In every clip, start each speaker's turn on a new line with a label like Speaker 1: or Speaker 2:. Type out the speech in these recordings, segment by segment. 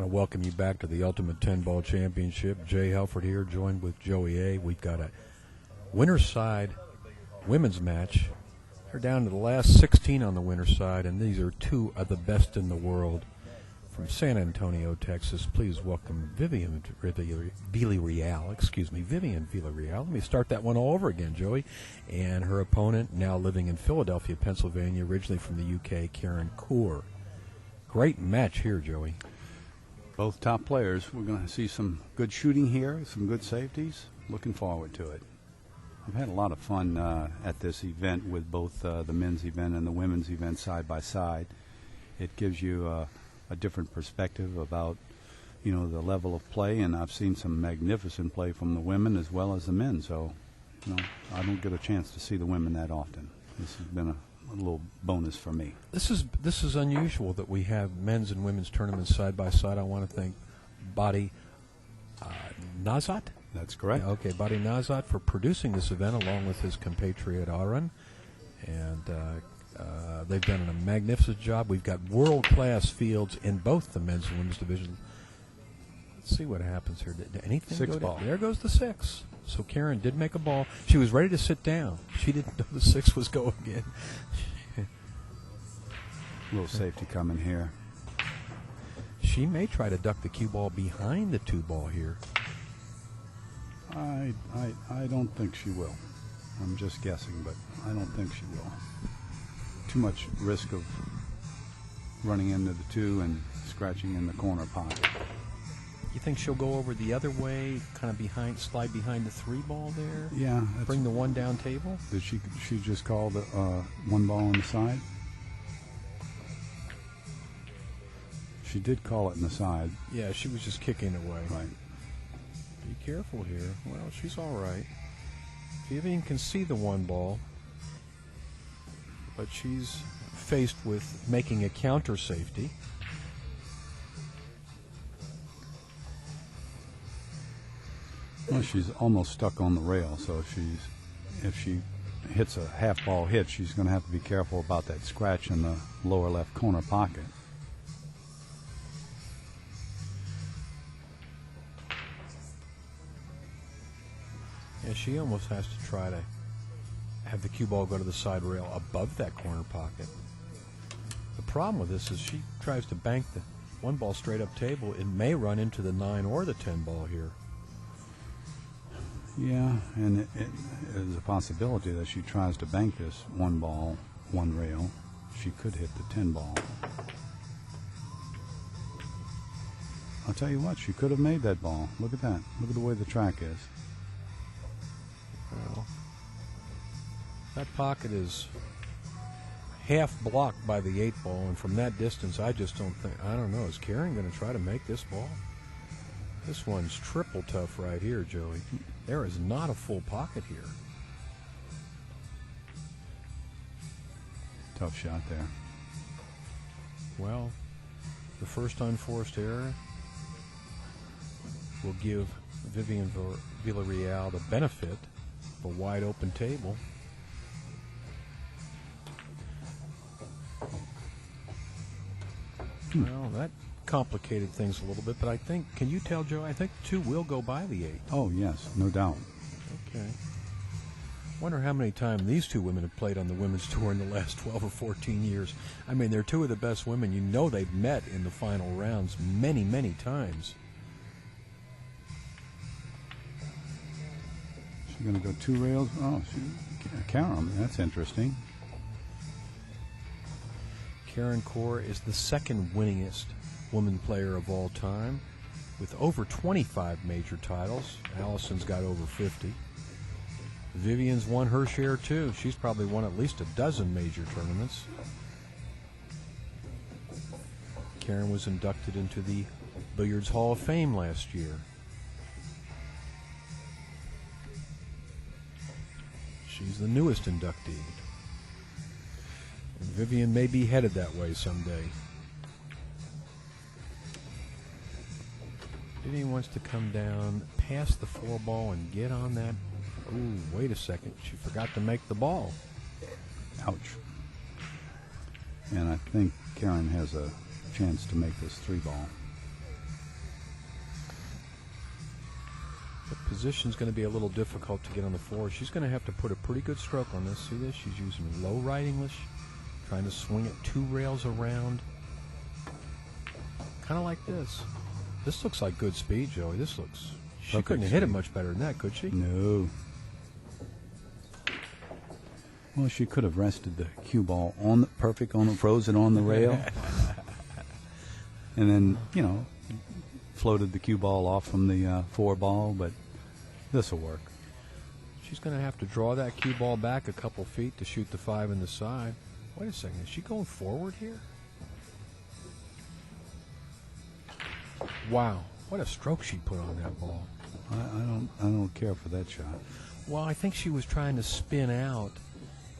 Speaker 1: welcome you back to the Ultimate 10-Ball Championship. Jay Helford here, joined with Joey A. We've got a winner's side women's match. They're down to the last 16 on the winner's side, and these are two of the best in the world. From San Antonio, Texas, please welcome Vivian Villareal. Vivian Villareal. Let me start that one all over again, Joey. And her opponent, now living in Philadelphia, Pennsylvania, originally from the UK, Corr. Great match here, Joey.
Speaker 2: Both top players. We're going to see some good shooting here, some good safeties. Looking forward to it. I've had a lot of fun at this event with both the men's event and the women's event side by side. It gives you a different perspective about, the level of play, and I've seen some magnificent play from the women as well as the men. So, I don't get a chance to see the women that often. This has been a little bonus for me.
Speaker 1: This is unusual that we have men's and women's tournaments side by side. I want to thank Badi Nazat.
Speaker 2: That's correct.
Speaker 1: Okay, Badi Nazat for producing this event along with his compatriot Aran, and they've done a magnificent job. We've got world-class fields in both the men's and women's division. Let's see what happens here. Did anything
Speaker 2: six
Speaker 1: go
Speaker 2: ball.
Speaker 1: down? There goes the 6. So Karen did make a ball. She was ready to sit down. She didn't know the 6 was going in.
Speaker 2: A little safety coming here.
Speaker 1: She may try to duck the cue ball behind the 2 ball here.
Speaker 2: I don't think she will. I'm just guessing, but I don't think she will. Too much risk of running into the 2 and scratching in the corner pocket.
Speaker 1: You think she'll go over the other way, kind of slide behind the 3 ball there?
Speaker 2: Yeah.
Speaker 1: Bring the 1 down table?
Speaker 2: Did she just call the 1 ball on the side? She did call it in the side.
Speaker 1: Yeah, she was just kicking away.
Speaker 2: Right.
Speaker 1: Be careful here. Well, she's all right. Vivian can see the 1 ball, but she's faced with making a counter safety.
Speaker 2: Well, she's almost stuck on the rail, so if she hits a half ball hit, she's going to have to be careful about that scratch in the lower left corner pocket.
Speaker 1: Yeah, she almost has to try to have the cue ball go to the side rail above that corner pocket. The problem with this is she tries to bank the 1 ball straight up table. It may run into the 9 or the 10 ball here.
Speaker 2: Yeah, and it is a possibility that she tries to bank this 1 ball, 1 rail. She could hit the 10 ball. I'll tell you what, she could have made that ball. Look at that. Look at the way the track is.
Speaker 1: Well, that pocket is half blocked by the 8 ball, and from that distance, I don't know. Is Karen going to try to make this ball? This one's triple tough right here, Joey. There is not a full pocket here.
Speaker 2: Tough shot there.
Speaker 1: Well, the first unforced error will give Vivian Villareal the benefit of a wide open table. Well, that complicated things a little bit, but I think, can you tell, Joe, I think the 2 will go by the 8.
Speaker 2: Oh, yes, no doubt.
Speaker 1: Okay. Wonder how many times these 2 women have played on the women's tour in the last 12 or 14 years. I mean, they're 2 of the best women. You know they've met in the final rounds many, many times.
Speaker 2: She's going to go 2 rails. Oh, Karen, that's interesting.
Speaker 1: Karen Corr is the 2nd winningest woman player of all time with over 25 major titles. Allison's got over 50. Vivian's won her share too. She's probably won at least a dozen major tournaments. Karen was inducted into the Billiards Hall of Fame last year. She's the newest inductee. And Vivian may be headed that way someday. Vivian wants to come down past the 4 ball and get on that. Ooh, wait a second. She forgot to make the ball.
Speaker 2: Ouch. And I think Karen has a chance to make this 3 ball.
Speaker 1: Position's going to be a little difficult to get on the floor. She's going to have to put a pretty good stroke on this. See this? She's using low right English, trying to swing it 2 rails around. Kind of like this. This looks like good speed, Joey. This looks... She
Speaker 2: Perfect
Speaker 1: couldn't hit it
Speaker 2: speed.
Speaker 1: much better than that, could she?
Speaker 2: No. Well, she could have rested the cue ball on the perfect on the frozen on the rail, and then floated the cue ball off from the 4 ball. But this will work.
Speaker 1: She's going to have to draw that cue ball back a couple feet to shoot the 5 in the side. Wait a second. Is she going forward here? Wow. What a stroke she put on that ball.
Speaker 2: I don't care for that shot.
Speaker 1: Well, I think she was trying to spin out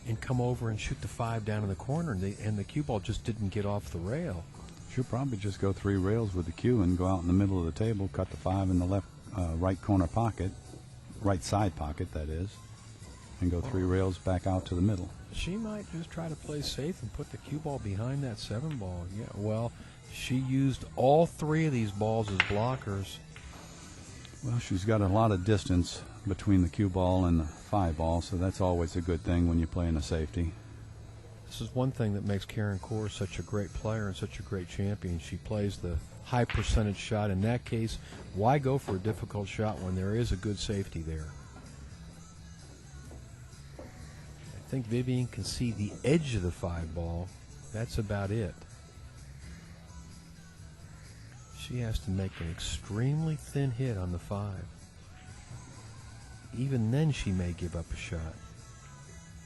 Speaker 1: and come over and shoot the 5 down in the corner, and the cue ball just didn't get off the rail.
Speaker 2: She'll probably just go 3 rails with the cue and go out in the middle of the table, cut the 5 in the left right corner pocket, right side pocket, that is, and go 3 rails back out to the middle.
Speaker 1: She might just try to play safe and put the cue ball behind that 7 ball. Yeah, well, she used all 3 of these balls as blockers.
Speaker 2: Well, she's got a lot of distance between the cue ball and the 5 ball, so that's always a good thing when you're playing a safety.
Speaker 1: This is one thing that makes Karen Corr such a great player and such a great champion. She plays the high percentage shot. In that case, why go for a difficult shot when there is a good safety there? I think Vivian can see the edge of the 5 ball. That's about it. She has to make an extremely thin hit on the 5. Even then she may give up a shot.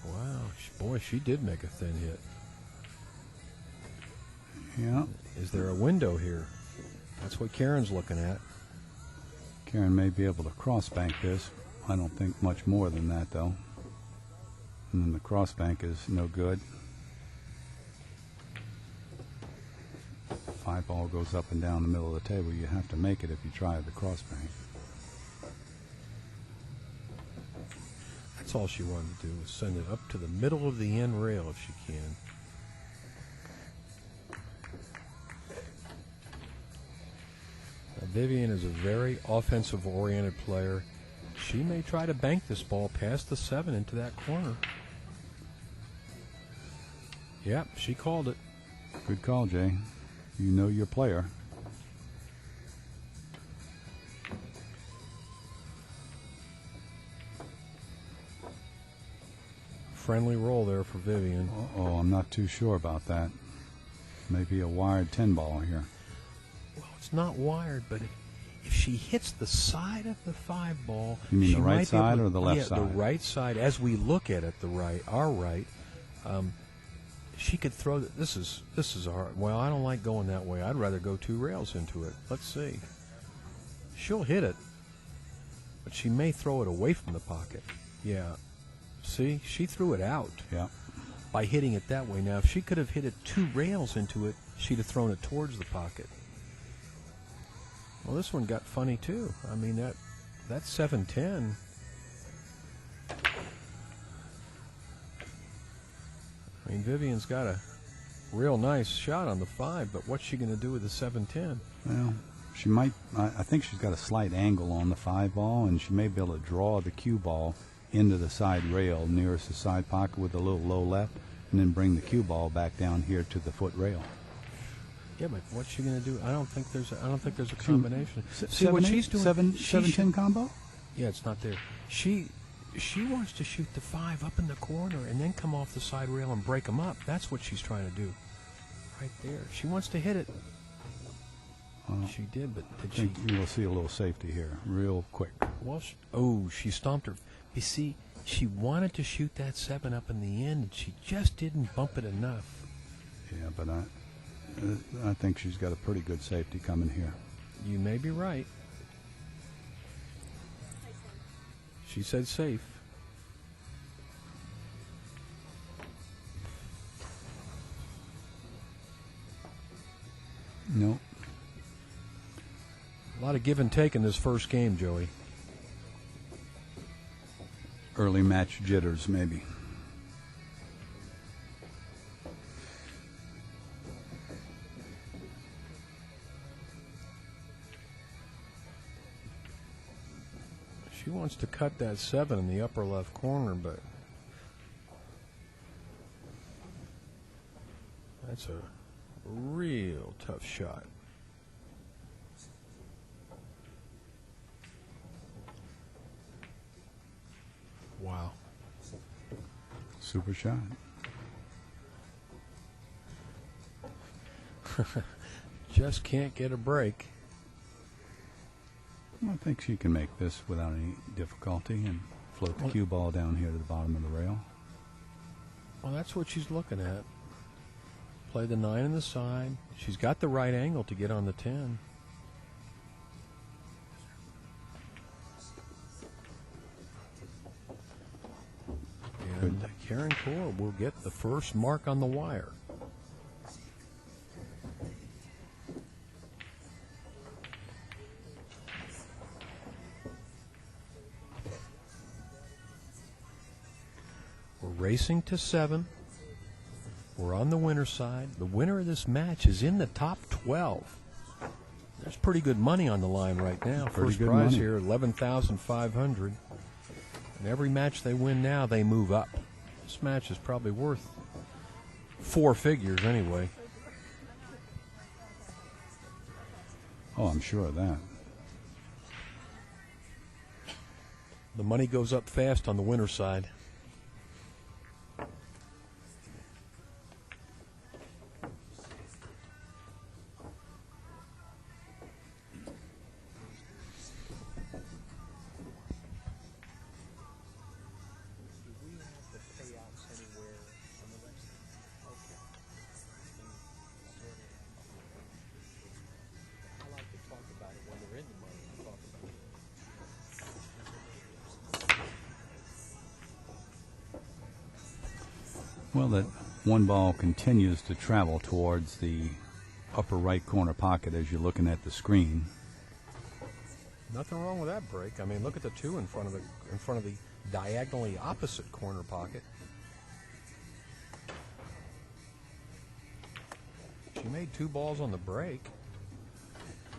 Speaker 1: Wow, boy, she did make a thin hit.
Speaker 2: Yeah.
Speaker 1: Is there a window here? That's what Karen's looking at.
Speaker 2: Karen may be able to cross bank this. I don't think much more than that, though. And then the cross bank is no good. 5 ball goes up and down the middle of the table. You have to make it if you try the cross bank.
Speaker 1: That's all she wanted to do, was send it up to the middle of the end rail if she can. Now, Vivian is a very offensive-oriented player. She may try to bank this ball past the 7 into that corner. Yep, she called it.
Speaker 2: Good call, Jay. You know your player.
Speaker 1: Friendly roll there for Vivian.
Speaker 2: Oh, I'm not too sure about that. Maybe a wired 10 ball here.
Speaker 1: Well, it's not wired, but if she hits the side of the 5 ball,
Speaker 2: You mean
Speaker 1: she
Speaker 2: the right
Speaker 1: might be able
Speaker 2: side
Speaker 1: to-
Speaker 2: or the left
Speaker 1: yeah,
Speaker 2: side?
Speaker 1: the right side. As we look at it, our right. She could throw. This is a hard. Well, I don't like going that way. I'd rather go 2 rails into it. Let's see. She'll hit it, but she may throw it away from the pocket. Yeah. See, she threw it out
Speaker 2: Yeah.
Speaker 1: by hitting it that way. Now, if she could have hit it 2 rails into it, she'd have thrown it towards the pocket. Well, this one got funny too. I mean, that's 7-10. I mean, Vivian's got a real nice shot on the 5, but what's she going to do with the 7-10?
Speaker 2: Well, she might. I think she's got a slight angle on the 5 ball, and she may be able to draw the cue ball into the side rail nearest the side pocket with a little low left, and then bring the cue ball back down here to the foot rail.
Speaker 1: Yeah, but what's she going to do? I don't think there's a combination. See
Speaker 2: Seven,
Speaker 1: what
Speaker 2: eight?
Speaker 1: she's doing?
Speaker 2: Seven,
Speaker 1: She
Speaker 2: 7-10
Speaker 1: should-
Speaker 2: combo?
Speaker 1: Yeah, it's not there. She wants to shoot the 5 up in the corner and then come off the side rail and break them up. That's what she's trying to do. Right there. She wants to hit it.
Speaker 2: Well,
Speaker 1: She did, but
Speaker 2: I
Speaker 1: did she?
Speaker 2: think you will see a little safety here, real quick.
Speaker 1: Well, she stomped her. You see, she wanted to shoot that 7 up in the end, and she just didn't bump it enough.
Speaker 2: Yeah, but I think she's got a pretty good safety coming here.
Speaker 1: You may be right. She said safe.
Speaker 2: No.
Speaker 1: A lot of give and take in this first game, Joey.
Speaker 2: Early match jitters, maybe.
Speaker 1: She wants to cut that 7 in the upper left corner, but that's a real tough shot. Wow.
Speaker 2: Super shot.
Speaker 1: Just can't get a break.
Speaker 2: I think she can make this without any difficulty and float the cue ball down here to the bottom of the rail.
Speaker 1: Well, that's what she's looking at. Play the 9 in the side. She's got the right angle to get on the 10. And Karen Corr will get the first mark on the wire. We're racing to 7. We're on the winner's side. The winner of this match is in the top 12. There's pretty good money on the line right now. First prize here, $11,500. And every match they win now, they move up. This match is probably worth 4 figures anyway.
Speaker 2: Oh, I'm sure of that.
Speaker 1: The money goes up fast on the winner's side.
Speaker 2: Well, that one ball continues to travel towards the upper right corner pocket as you're looking at the screen.
Speaker 1: Nothing wrong with that break. I mean, look at the 2 in front of the diagonally opposite corner pocket. She made 2 balls on the break.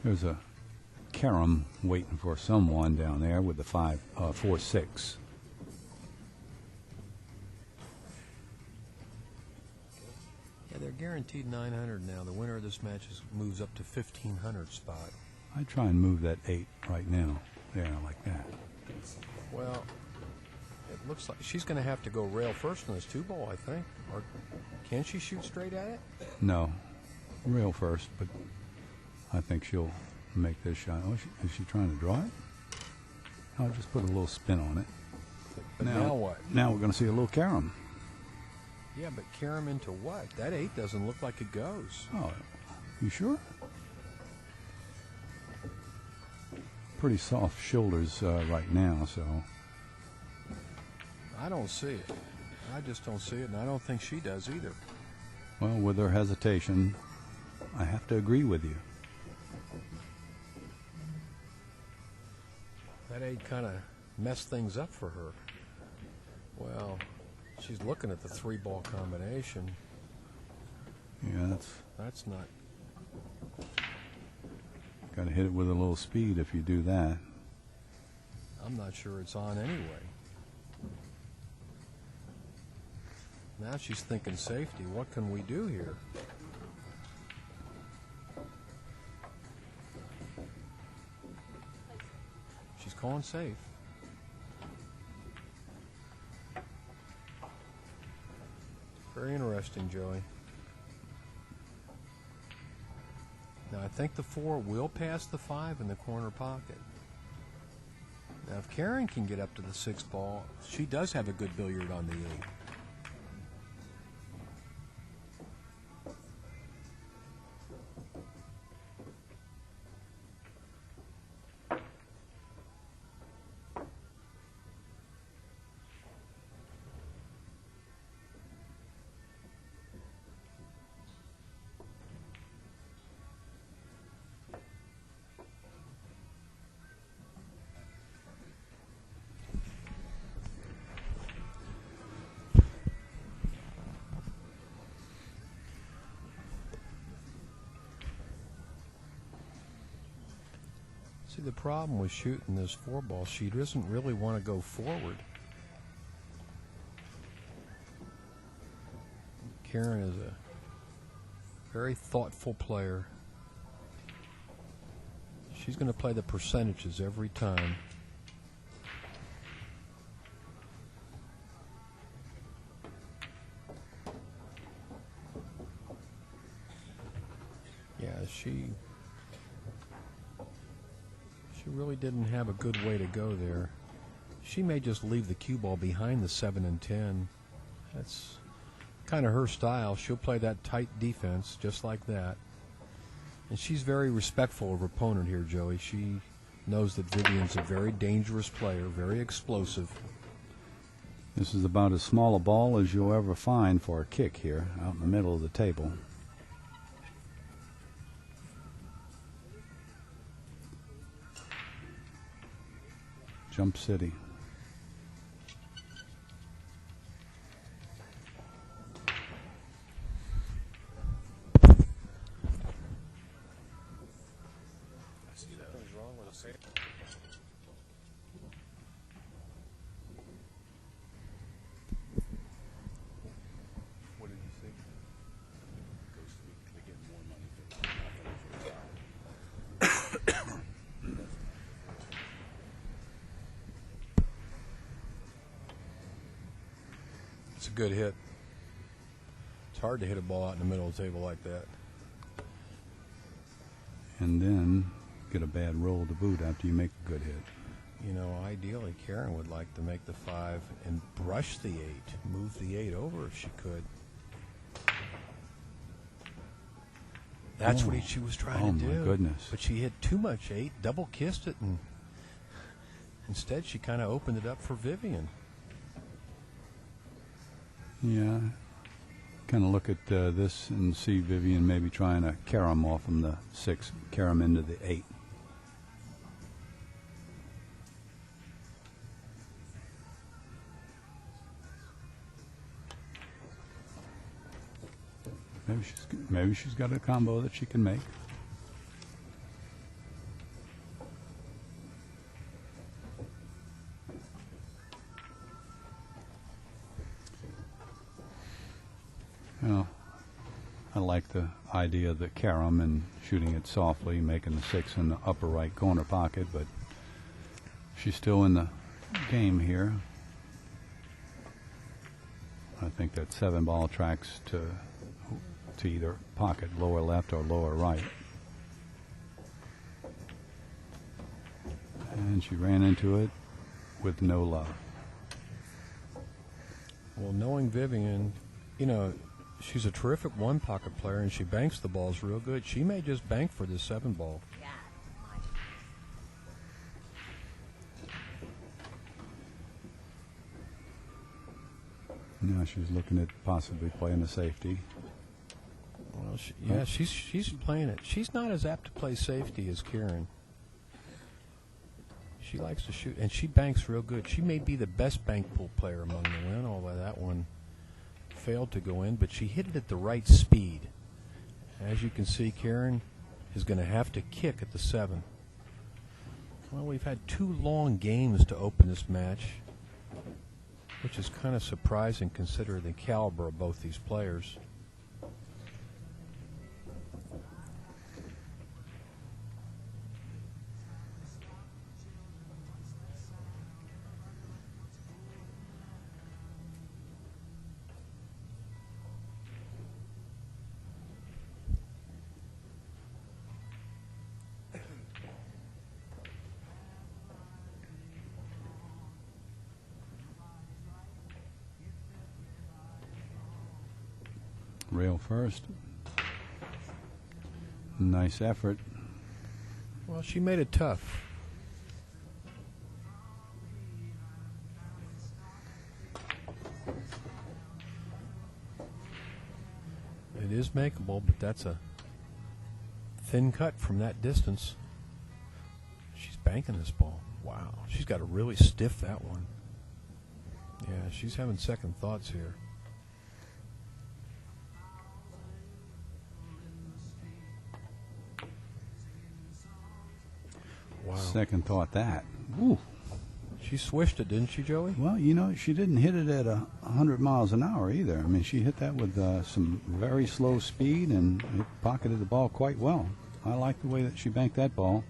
Speaker 2: There's a carom waiting for someone down there with the 4-6.
Speaker 1: Yeah, they're guaranteed 900 now. The winner of this match moves up to 1,500 spot.
Speaker 2: I try and move that 8 right now. There, like that.
Speaker 1: Well, it looks like she's going to have to go rail first in this 2-ball, I think. Or can she shoot straight at it?
Speaker 2: No, rail first, but I think she'll make this shot. Oh, is she trying to draw it? I'll just put a little spin on it.
Speaker 1: But now what?
Speaker 2: Now we're going to see a little carom.
Speaker 1: Yeah, but carom into what? That 8 doesn't look like it goes.
Speaker 2: Oh, you sure? Pretty soft shoulders right now, so.
Speaker 1: I don't see it. I just don't see it, and I don't think she does either.
Speaker 2: Well, with her hesitation, I have to agree with you.
Speaker 1: That 8 kind of messed things up for her. Well, she's looking at the 3-ball combination.
Speaker 2: Yeah,
Speaker 1: that's not.
Speaker 2: Got to hit it with a little speed if you do that.
Speaker 1: I'm not sure it's on anyway. Now she's thinking safety. What can we do here? She's calling safe. Very interesting, Joey. Now, I think the 4 will pass the 5 in the corner pocket. Now, if Karen can get up to the 6th ball, she does have a good billiard on the 8. See, the problem with shooting this 4-ball, she doesn't really want to go forward. Karen is a very thoughtful player. She's going to play the percentages every time. Yeah, she really didn't have a good way to go there. She may just leave the cue ball behind the 7 and 10. That's kind of her style. She'll play that tight defense just like that. And she's very respectful of her opponent here, Joey. She knows that Vivian's a very dangerous player, very explosive.
Speaker 2: This is about as small a ball as you'll ever find for a kick here, out in the middle of the table. Jump City.
Speaker 1: It's a good hit. It's hard to hit a ball out in the middle of the table like that.
Speaker 2: And then get a bad roll to boot after you make a good hit.
Speaker 1: You know, ideally, Karen would like to make the 5 and brush the 8, move the 8 over if she could. That's what she was trying to do.
Speaker 2: Oh, my goodness.
Speaker 1: But she hit too much 8, double kissed it, and instead she kind of opened it up for Vivian.
Speaker 2: Yeah, kind of look at this and see Vivian maybe trying to carom off from the 6, carom into the 8. Maybe she's got a combo that she can make. Well, I like the idea of the carom and shooting it softly, making the 6 in the upper right corner pocket, but she's still in the game here. I think that 7-ball tracks to either pocket, lower left or lower right. And she ran into it with no love.
Speaker 1: Well, knowing Vivian, you know, she's a terrific one-pocket player, and she banks the balls real good. She may just bank for the 7-ball.
Speaker 2: Now she's looking at possibly playing a safety.
Speaker 1: Well, she's playing it. She's not as apt to play safety as Karen. She likes to shoot, and she banks real good. She may be the best bank pool player among the women, although that one failed to go in, but she hit it at the right speed. As you can see, Karen is going to have to kick at the 7. Well, we've had 2 long games to open this match, which is kind of surprising considering the caliber of both these players.
Speaker 2: Rail first. Nice effort.
Speaker 1: Well, she made it tough. It is makeable, but that's a thin cut from that distance. She's banking this ball. Wow. She's got to really stiff that one. Yeah, she's having second thoughts here. Wow.
Speaker 2: Second thought that. Ooh.
Speaker 1: She swished it, didn't she, Joey?
Speaker 2: Well, you know, she didn't hit it at 100 miles an hour either. I mean, she hit that with some very slow speed, and it pocketed the ball quite well. I like the way that she banked that ball.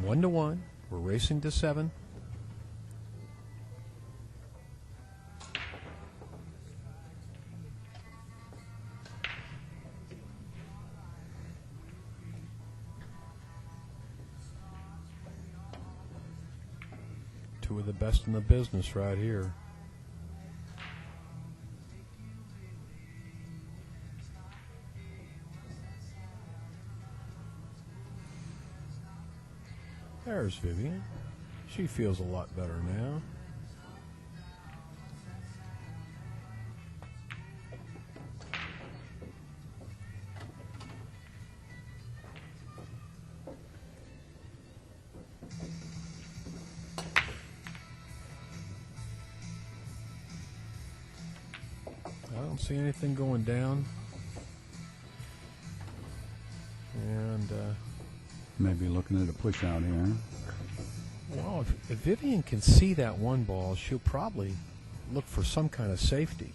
Speaker 1: 1-1. We're racing to 7. Two of the best in the business right here. There's Vivian. She feels a lot better now. I don't see anything going down. And
Speaker 2: Maybe looking at a push out here.
Speaker 1: well, if Vivian can see that one ball, she'll probably look for some kind of safety.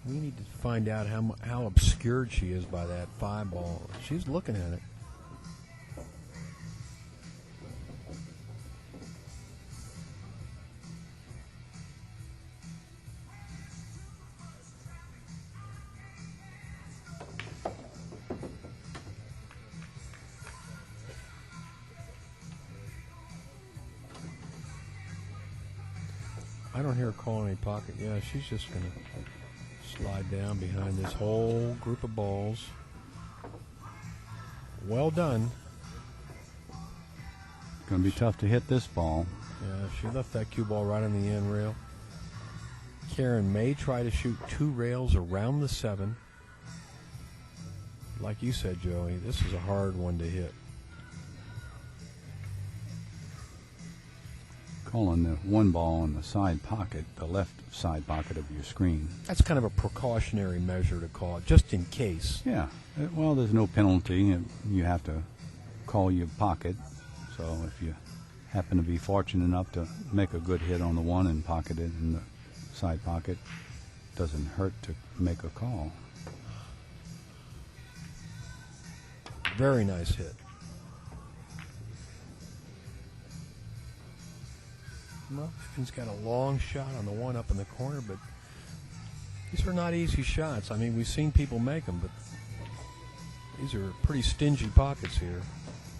Speaker 1: We need to find out how obscured she is by that 5 ball. She's looking at it. I don't hear her calling any pocket. Yeah, she's just going to slide down behind this whole group of balls. Well done.
Speaker 2: Going to be tough to hit this ball.
Speaker 1: Yeah, she left that cue ball right on the end rail. Karen may try to shoot 2 rails around the 7. Like you said, Joey, this is a hard one to hit.
Speaker 2: Calling the one ball in the side pocket, the left side pocket of your screen.
Speaker 1: That's kind of a precautionary measure to call it, just in case.
Speaker 2: Yeah. Well, there's no penalty. You have to call your pocket. So if you happen to be fortunate enough to make a good hit on the one and pocket it in the side pocket, doesn't hurt to make a call.
Speaker 1: Very nice hit. Well, he's got a long shot on the one up in the corner, but these are not easy shots. I mean, we've seen people make them, but these are pretty stingy pockets here.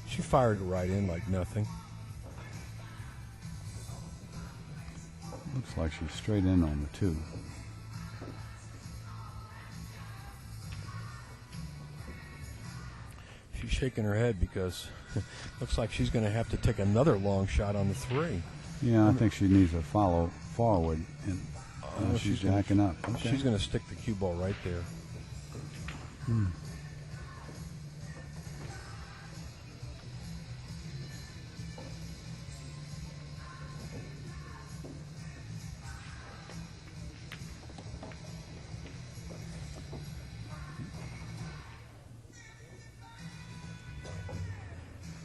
Speaker 1: She fired it right in like nothing.
Speaker 2: Looks like she's straight in on the 2.
Speaker 1: She's shaking her head because it looks like she's going to have to take another long shot on the 3.
Speaker 2: Yeah, I think she needs to follow forward, and she's jacking up. Okay.
Speaker 1: She's going to stick the cue ball right there.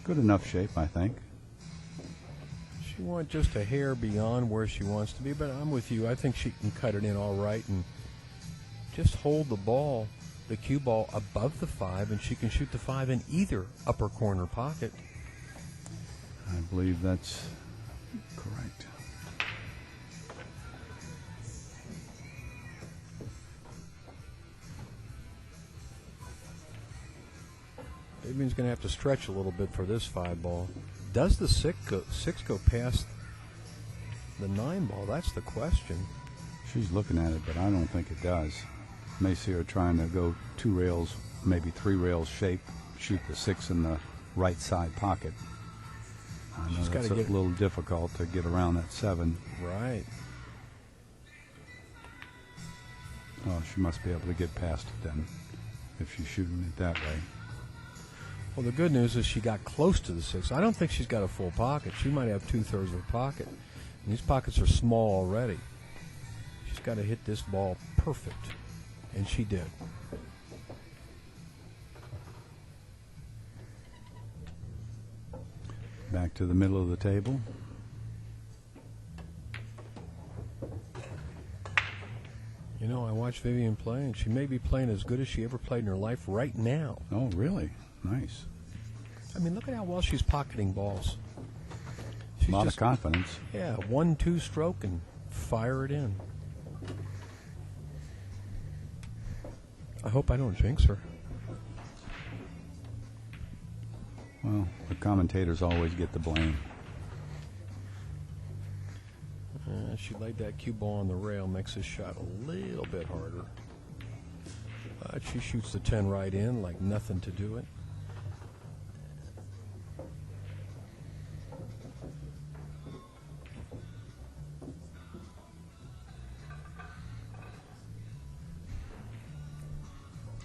Speaker 2: Good enough shape, I think.
Speaker 1: She went just a hair beyond where she wants to be, but I'm with you. I think she can cut it in all right and just hold the ball, the cue ball, above the 5, and she can shoot the 5 in either upper corner pocket.
Speaker 2: I believe that's correct.
Speaker 1: Vivian's going to have to stretch a little bit for this 5 ball. Does the 6 go past the 9 ball? That's the question.
Speaker 2: She's looking at it, but I don't think it does. May see her trying to go 2 rails, maybe 3 rails shape, shoot the 6 in the right side pocket. I know that's a little difficult to get around that 7.
Speaker 1: Right.
Speaker 2: Oh, she must be able to get past it then, if she's shooting it that way.
Speaker 1: Well, the good news is she got close to the 6. I don't think she's got a full pocket. She might have 2/3 of a pocket. And these pockets are small already. She's got to hit this ball perfect. And she did.
Speaker 2: Back to the middle of the table.
Speaker 1: You know, I watched Vivian play, and she may be playing as good as she ever played in her life right now.
Speaker 2: Oh, really? Nice.
Speaker 1: I mean, look at how well she's pocketing balls.
Speaker 2: A lot of confidence.
Speaker 1: Yeah, 1-2 stroke and fire it in. I hope I don't jinx her.
Speaker 2: Well, the commentators always get the blame.
Speaker 1: She laid that cue ball on the rail, makes this shot a little bit harder. But she shoots the 10 right in like nothing to do it.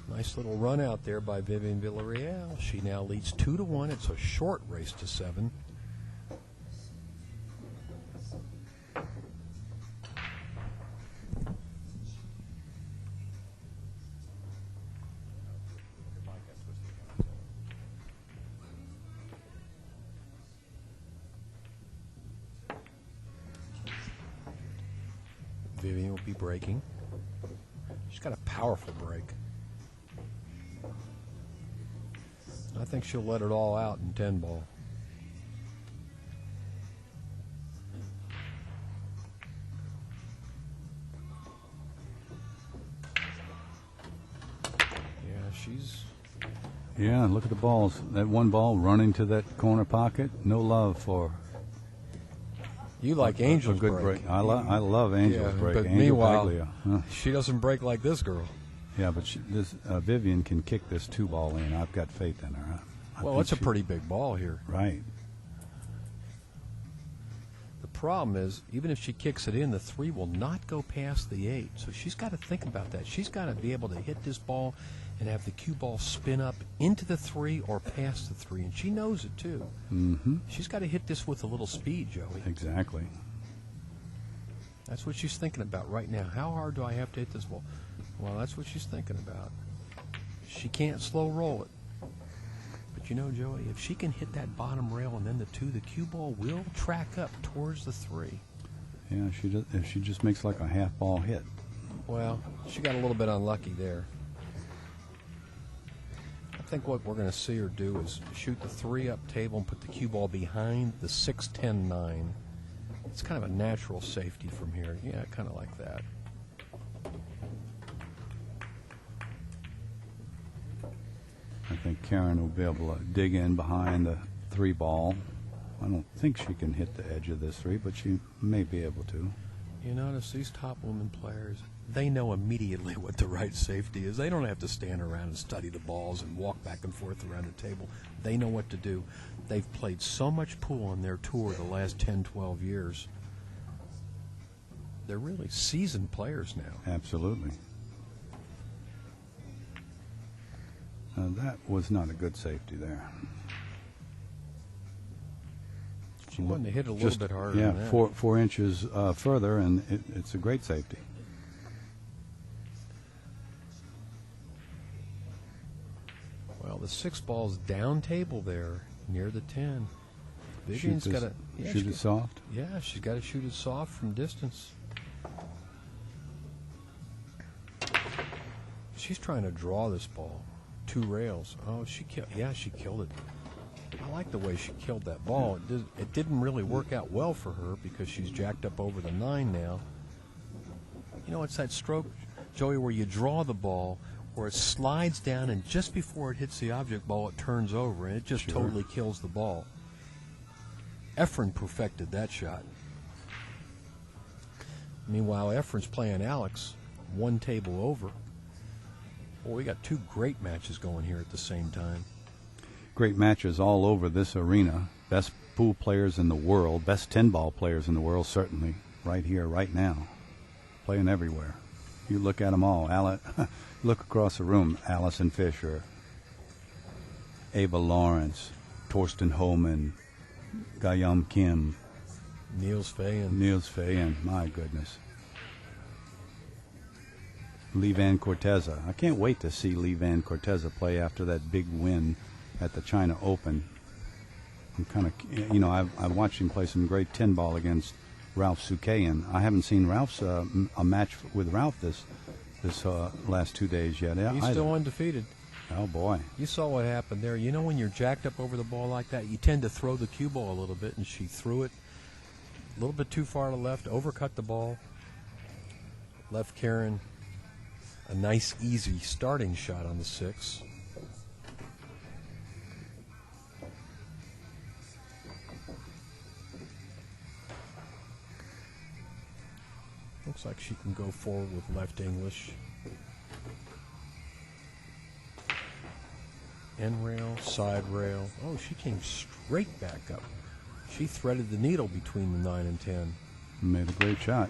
Speaker 1: Nice little run out there by Vivian Villareal. She now leads 2-1. It's a short race to 7. Vivian will be breaking. She's got a powerful break. I think she'll let it all out in 10 ball. Yeah, she's...
Speaker 2: Yeah, look at the balls. That one ball running to that corner pocket. No love for...
Speaker 1: You like Angel's
Speaker 2: a good break. I love Angel's break.
Speaker 1: But
Speaker 2: Angel
Speaker 1: meanwhile,
Speaker 2: Paglia.
Speaker 1: she doesn't break like this girl.
Speaker 2: Yeah, but Vivian can kick this 2 ball in. I've got faith in her.
Speaker 1: Well, it's a pretty big ball here.
Speaker 2: Right.
Speaker 1: The problem is, even if she kicks it in, the 3 will not go past the 8. So she's got to think about that. She's got to be able to hit this ball and have the cue ball spin up into the 3 or past the 3. And she knows it, too.
Speaker 2: Mm-hmm.
Speaker 1: She's got to hit this with a little speed, Joey.
Speaker 2: Exactly.
Speaker 1: That's what she's thinking about right now. How hard do I have to hit this ball? Well, that's what she's thinking about. She can't slow roll it. But you know, Joey, if she can hit that bottom rail and then the 2, the cue ball will track up towards the 3.
Speaker 2: Yeah, if she just makes like a half ball hit.
Speaker 1: Well, she got a little bit unlucky there. I think what we're going to see her do is shoot the 3 up table and put the cue ball behind the 6-10-9. It's kind of a natural safety from here. Yeah, kind of like that.
Speaker 2: I think Karen will be able to dig in behind the 3 ball. I don't think she can hit the edge of this 3, but she may be able to.
Speaker 1: You notice these top women players, they know immediately what the right safety is. They don't have to stand around and study the balls and walk back and forth around the table. They know what to do. They've played so much pool on their tour the last 10, 12 years. They're really seasoned players now.
Speaker 2: Absolutely. That was not a good safety there.
Speaker 1: She wanted to hit it a little bit harder
Speaker 2: Yeah,
Speaker 1: than that.
Speaker 2: 4 inches further, and it's a great safety.
Speaker 1: Well, the 6 ball's down table there near the 10. Vivian's got to
Speaker 2: shoot it soft.
Speaker 1: Yeah, she's got to shoot it soft from distance. She's trying to draw this ball. 2 rails. Oh, she killed it. I like the way she killed that ball. It didn't really work out well for her because she's jacked up over the 9 now. You know, it's that stroke, Joey, where you draw the ball, where it slides down, and just before it hits the object ball, it turns over, and it just totally kills the ball. Efren perfected that shot. Meanwhile, Efren's playing Alex 1 table over. Well, we got 2 great matches going here at the same time.
Speaker 2: Great matches all over this arena. Best pool players in the world, best 10-ball players in the world, certainly, right here, right now. Playing everywhere. You look at them all. Look across the room. Allison Fisher, Ava Lawrence, Torsten Homan, Gayam Kim,
Speaker 1: Niels Fayen.
Speaker 2: My goodness. Lee Van Corteza. I can't wait to see Lee Van Corteza play after that big win at the China Open I'm kind of, you know, I've watched him play some great 10 ball against Ralph Souquet, I haven't seen Ralph's a match with Ralph this last 2 days yet.
Speaker 1: He's still undefeated.
Speaker 2: Oh boy!
Speaker 1: You saw what happened there. You know, when you're jacked up over the ball like that, you tend to throw the cue ball a little bit, and she threw it a little bit too far to the left, overcut the ball, left Karen a nice, easy starting shot on the 6. Looks like she can go forward with left English. End rail, side rail. Oh, she came straight back up. She threaded the needle between the 9 and 10.
Speaker 2: Made a great shot.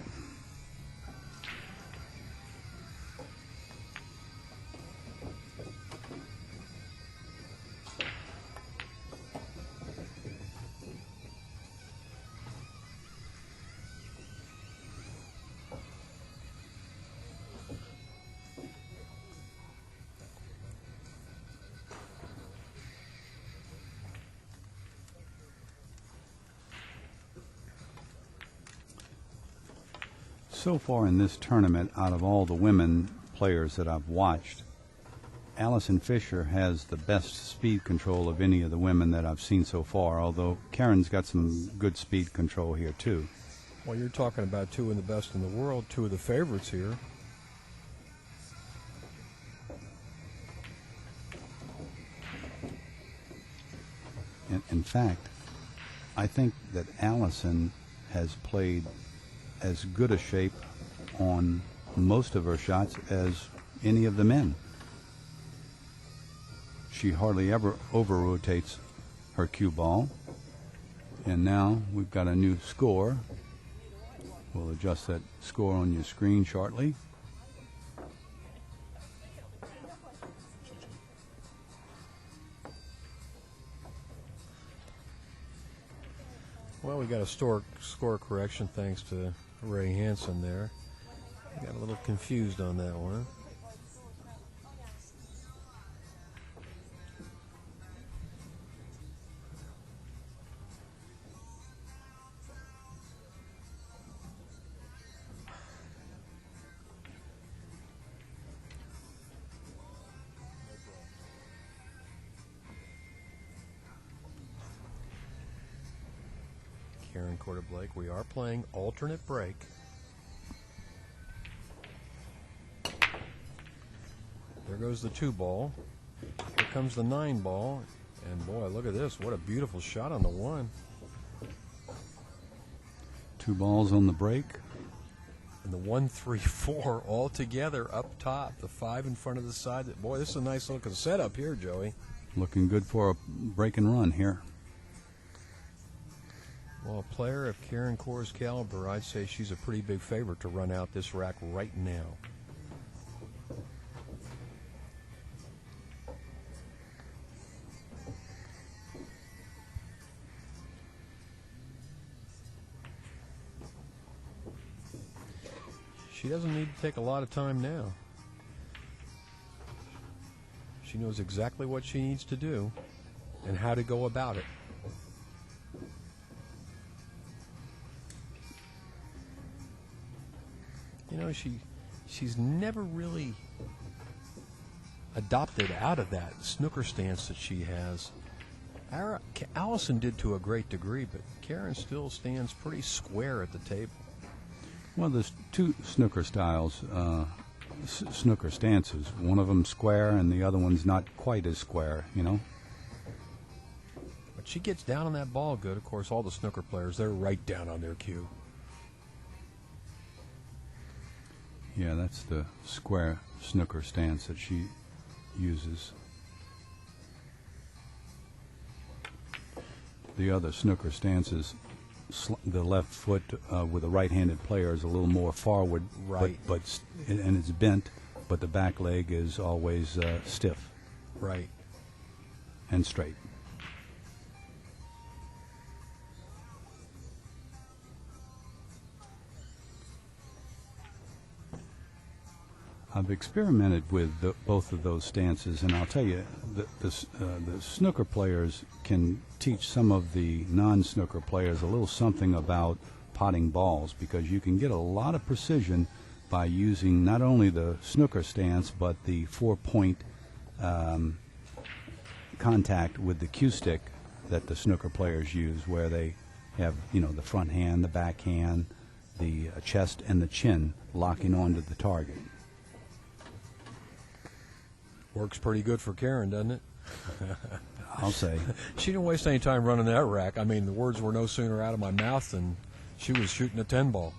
Speaker 2: So far in this tournament, out of all the women players that I've watched, Allison Fisher has the best speed control of any of the women that I've seen so far, although Karen's got some good speed control here too.
Speaker 1: Well, you're talking about two of the best in the world, two of the favorites here.
Speaker 2: In fact, I think that Allison has played as good a shape on most of her shots as any of the men. She hardly ever over-rotates her cue ball. And now we've got a new score. We'll adjust that score on your screen shortly.
Speaker 1: Well, we got a score correction thanks to Ray Hansen there. I got a little confused on that one. Karen Corr Blake, we are playing alternate break. There goes the 2 ball. Here comes the 9 ball. And boy, look at this. What a beautiful shot on the 1.
Speaker 2: 2 balls on the break.
Speaker 1: And the 1, 3, 4 all together up top. The 5 in front of the side. Boy, this is a nice looking setup here, Joey.
Speaker 2: Looking good for a break and run here.
Speaker 1: Well, a player of Karen Corr's caliber, I'd say she's a pretty big favorite to run out this rack right now. She doesn't need to take a lot of time now. She knows exactly what she needs to do and how to go about it. You know, she's never really adopted out of that snooker stance that she has. Allison did to a great degree, but Karen still stands pretty square at the table.
Speaker 2: Well, there's 2 snooker styles, snooker stances. One of them square and the other one's not quite as square, you know.
Speaker 1: But she gets down on that ball good. Of course, all the snooker players, they're right down on their cue.
Speaker 2: Yeah, that's the square snooker stance that she uses. The other snooker stance is the left foot with a right-handed player is a little more forward,
Speaker 1: right?
Speaker 2: And it's bent, but the back leg is always stiff,
Speaker 1: right,
Speaker 2: and straight. I've experimented with both of those stances, and I'll tell you, the snooker players can teach some of the non-snooker players a little something about potting balls, because you can get a lot of precision by using not only the snooker stance but the 4-point contact with the cue stick that the snooker players use, where they have, the front hand, the back hand, the chest, and the chin locking onto the target.
Speaker 1: Works pretty good for Karen, doesn't it?
Speaker 2: I'll say.
Speaker 1: She didn't waste any time running that rack. I mean, the words were no sooner out of my mouth than she was shooting a 10-ball.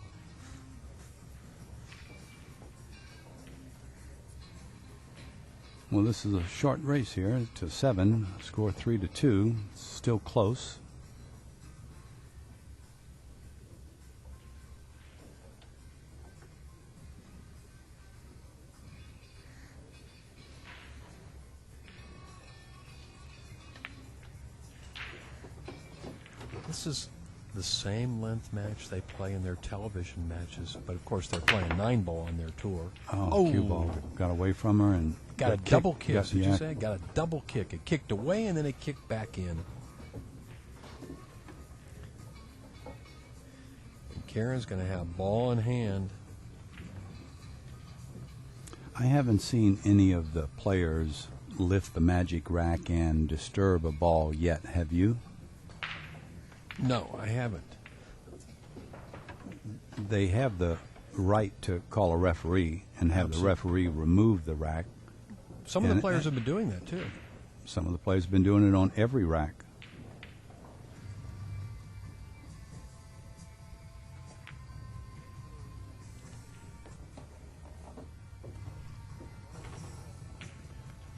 Speaker 2: Well, this is a short race here to 7, score 3-2, still close.
Speaker 1: This is the same length match they play in their television matches, but of course they're playing 9-ball on their tour.
Speaker 2: Oh, cue ball got away from her and
Speaker 1: got a double kick. Did you
Speaker 2: yeah.
Speaker 1: say? Got a double kick. It kicked away and then it kicked back in. And Karen's going to have ball in hand.
Speaker 2: I haven't seen any of the players lift the magic rack and disturb a ball yet. Have you?
Speaker 1: No, I haven't.
Speaker 2: They have the right to call a referee and have the referee remove the rack.
Speaker 1: Some of the players have been doing that too.
Speaker 2: Some of the players have been doing it on every rack.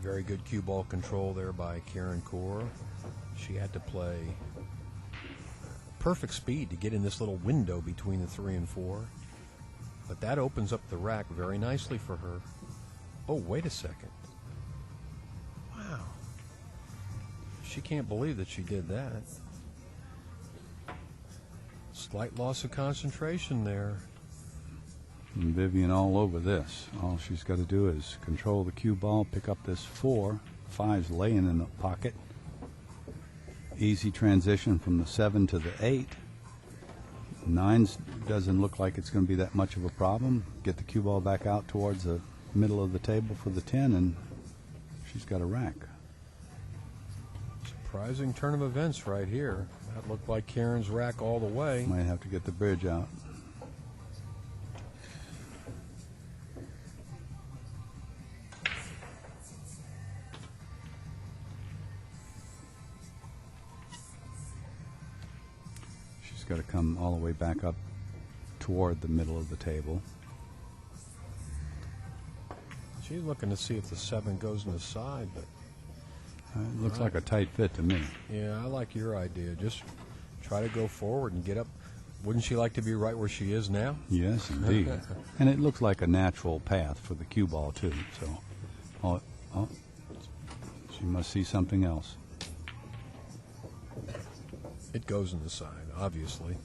Speaker 1: Very good cue ball control there by Karen Corr. She had to play perfect speed to get in this little window between the 3 and 4. But that opens up the rack very nicely for her. Oh, wait a second. Wow. She can't believe that she did that. Slight loss of concentration there.
Speaker 2: And Vivian all over this. All she's got to do is control the cue ball, pick up this 4. 5's laying in the pocket. Easy transition from the 7 to the 8. 9's doesn't look like it's going to be that much of a problem. Get the cue ball back out towards the middle of the table for the 10, and she's got a rack.
Speaker 1: Surprising turn of events right here. That looked like Karen's rack all the way.
Speaker 2: Might have to get the bridge out. Got to come all the way back up toward the middle of the table.
Speaker 1: She's looking to see if the 7 goes in the side, but
Speaker 2: it looks like a tight fit to me.
Speaker 1: yeah, I like your idea. Just try to go forward and get up. Wouldn't she like to be right where she is now?
Speaker 2: Yes, indeed. And it looks like a natural path for the cue ball too. So, she must see something else.
Speaker 1: It goes in the side, obviously.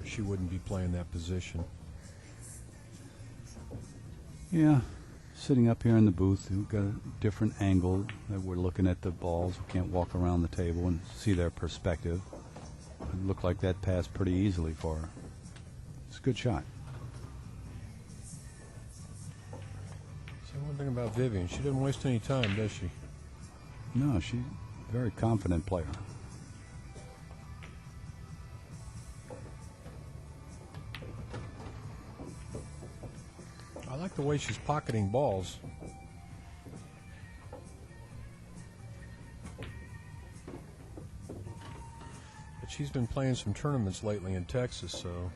Speaker 1: She wouldn't be playing that position.
Speaker 2: Yeah, sitting up here in the booth, we've got a different angle that we're looking at the balls. We can't walk around the table and see their perspective. It looked like that passed pretty easily for her. It's a good shot.
Speaker 1: So one thing about Vivian, she doesn't waste any time, does she?
Speaker 2: No, she's a very confident player.
Speaker 1: I like the way she's pocketing balls. But she's been playing some tournaments lately in Texas, so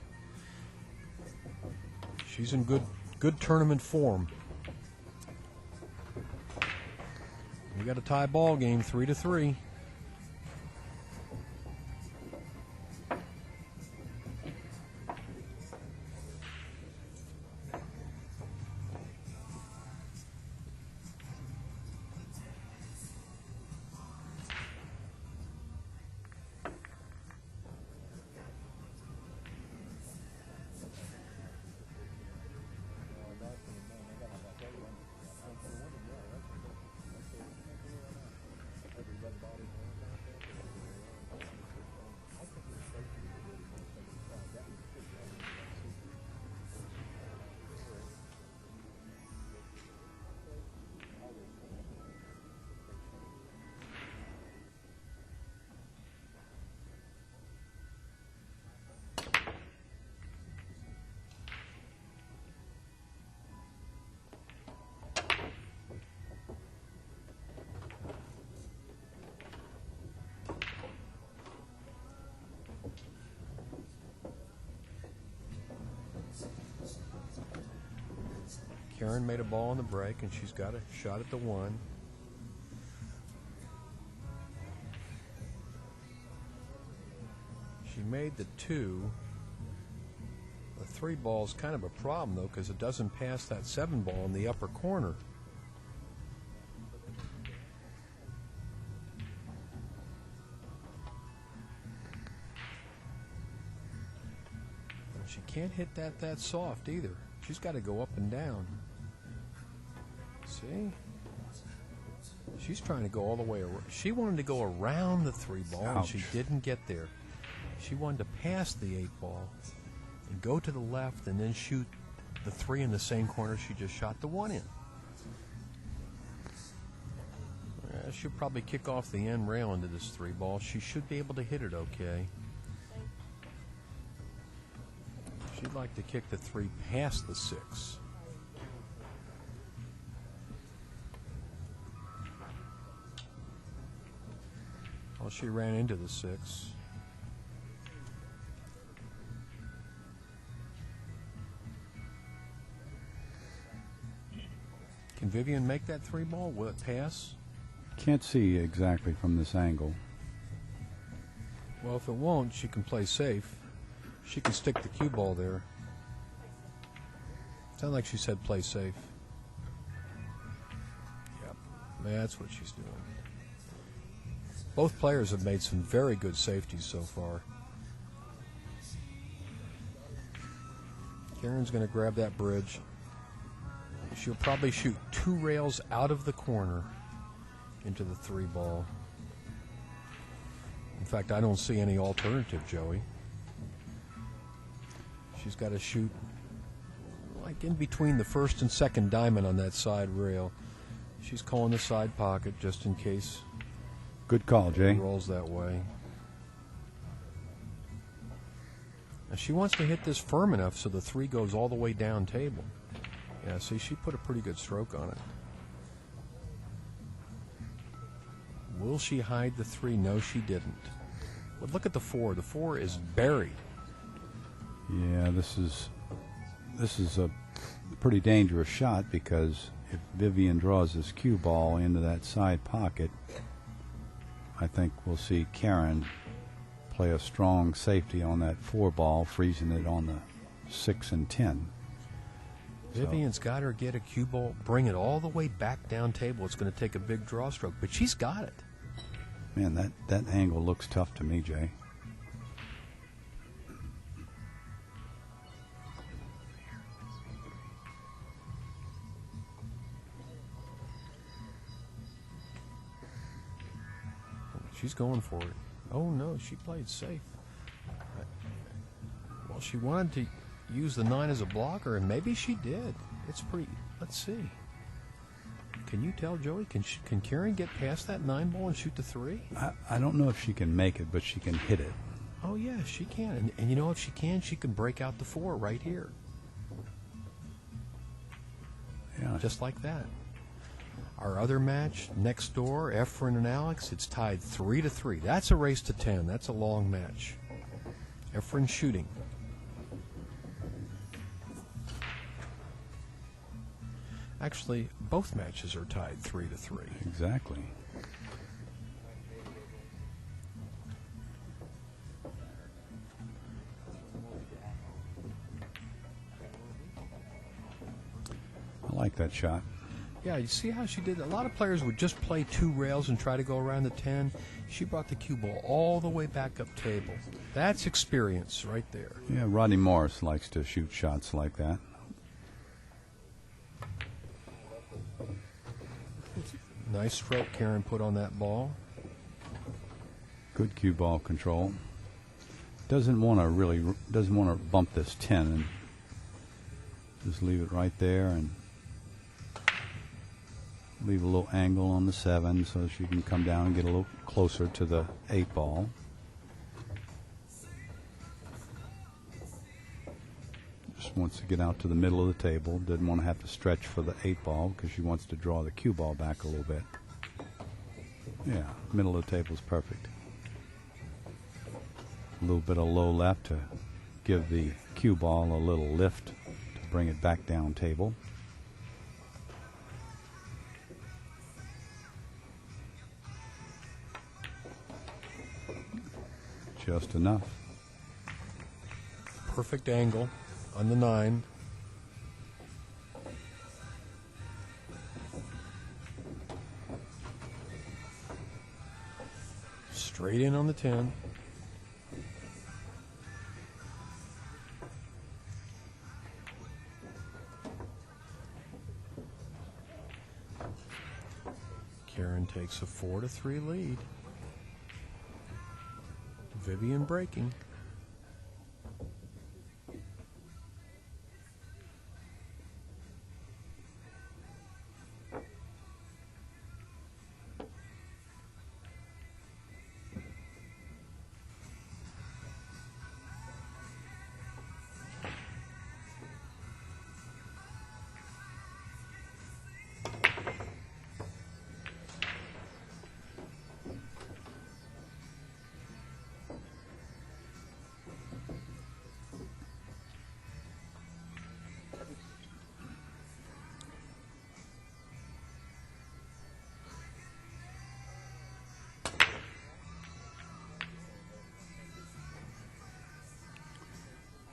Speaker 1: she's in good tournament form. We got a tie ball game, 3-3. Karen made a ball on the break, and she's got a shot at the 1. She made the 2. The 3 ball is kind of a problem, though, because it doesn't pass that 7 ball in the upper corner. And she can't hit that soft either. She's got to go up and down. See? She's trying to go all the way around. She wanted to go around the 3 ball, and she didn't get there. She wanted to pass the 8 ball and go to the left and then shoot the 3 in the same corner she just shot the 1 in. She'll probably kick off the end rail into this 3 ball. She should be able to hit it okay. She'd like to kick the 3 past the 6. Well, she ran into the 6. Can Vivian make that 3 ball? Will it pass?
Speaker 2: Can't see exactly from this angle.
Speaker 1: Well, if it won't, she can play safe. She can stick the cue ball there. Sounds like she said play safe. Yep, that's what she's doing. Both players have made some very good safeties so far. Karen's going to grab that bridge. She'll probably shoot 2 rails out of the corner into the 3 ball. In fact, I don't see any alternative, Joey. She's got to shoot like in between the first and second diamond on that side rail. She's calling the side pocket just in case.
Speaker 2: Good call, Jay.
Speaker 1: It rolls that way. Now she wants to hit this firm enough so the 3 goes all the way down table. Yeah, see, she put a pretty good stroke on it. Will she hide the 3? No, she didn't. But look at the 4. The 4 is buried.
Speaker 2: Yeah, this is a pretty dangerous shot because if Vivian draws this cue ball into that side pocket, I think we'll see Karen play a strong safety on that 4 ball, freezing it on the 6 and 10.
Speaker 1: Vivian's got her get a cue ball, bring it all the way back down table. It's going to take a big draw stroke, but she's got it.
Speaker 2: Man, that angle looks tough to me, Jay.
Speaker 1: She's going for it. Oh, no, she played safe. Well, she wanted to use the 9 as a blocker, and maybe she did. It's pretty. Let's see. Can you tell, Joey? Can Karen get past that 9 ball and shoot the 3?
Speaker 2: I don't know if she can make it, but she can hit it.
Speaker 1: Oh, yeah, she can. And you know, if she can break out the 4 right here.
Speaker 2: Yeah.
Speaker 1: Just like that. Our other match next door, Efren and Alex, it's tied 3-3. That's a race to 10. That's a long match. Efren shooting. Actually, both matches are tied 3-3.
Speaker 2: Exactly. I like that shot.
Speaker 1: Yeah, you see how she did? A lot of players would just play 2 rails and try to go around the 10. She brought the cue ball all the way back up table. That's experience right there.
Speaker 2: Yeah, Rodney Morris likes to shoot shots like that.
Speaker 1: Nice stroke Karen put on that ball.
Speaker 2: Good cue ball control. Doesn't want to bump this 10 and just leave it right there and leave a little angle on the 7 so she can come down and get a little closer to the 8 ball. Just wants to get out to the middle of the table. Doesn't want to have to stretch for the 8 ball because she wants to draw the cue ball back a little bit. Yeah, middle of the table is perfect. A little bit of low left to give the cue ball a little lift to bring it back down table. Just enough.
Speaker 1: Perfect angle on the 9. Straight in on the 10. Karen takes a 4-3 lead. Vivian breaking.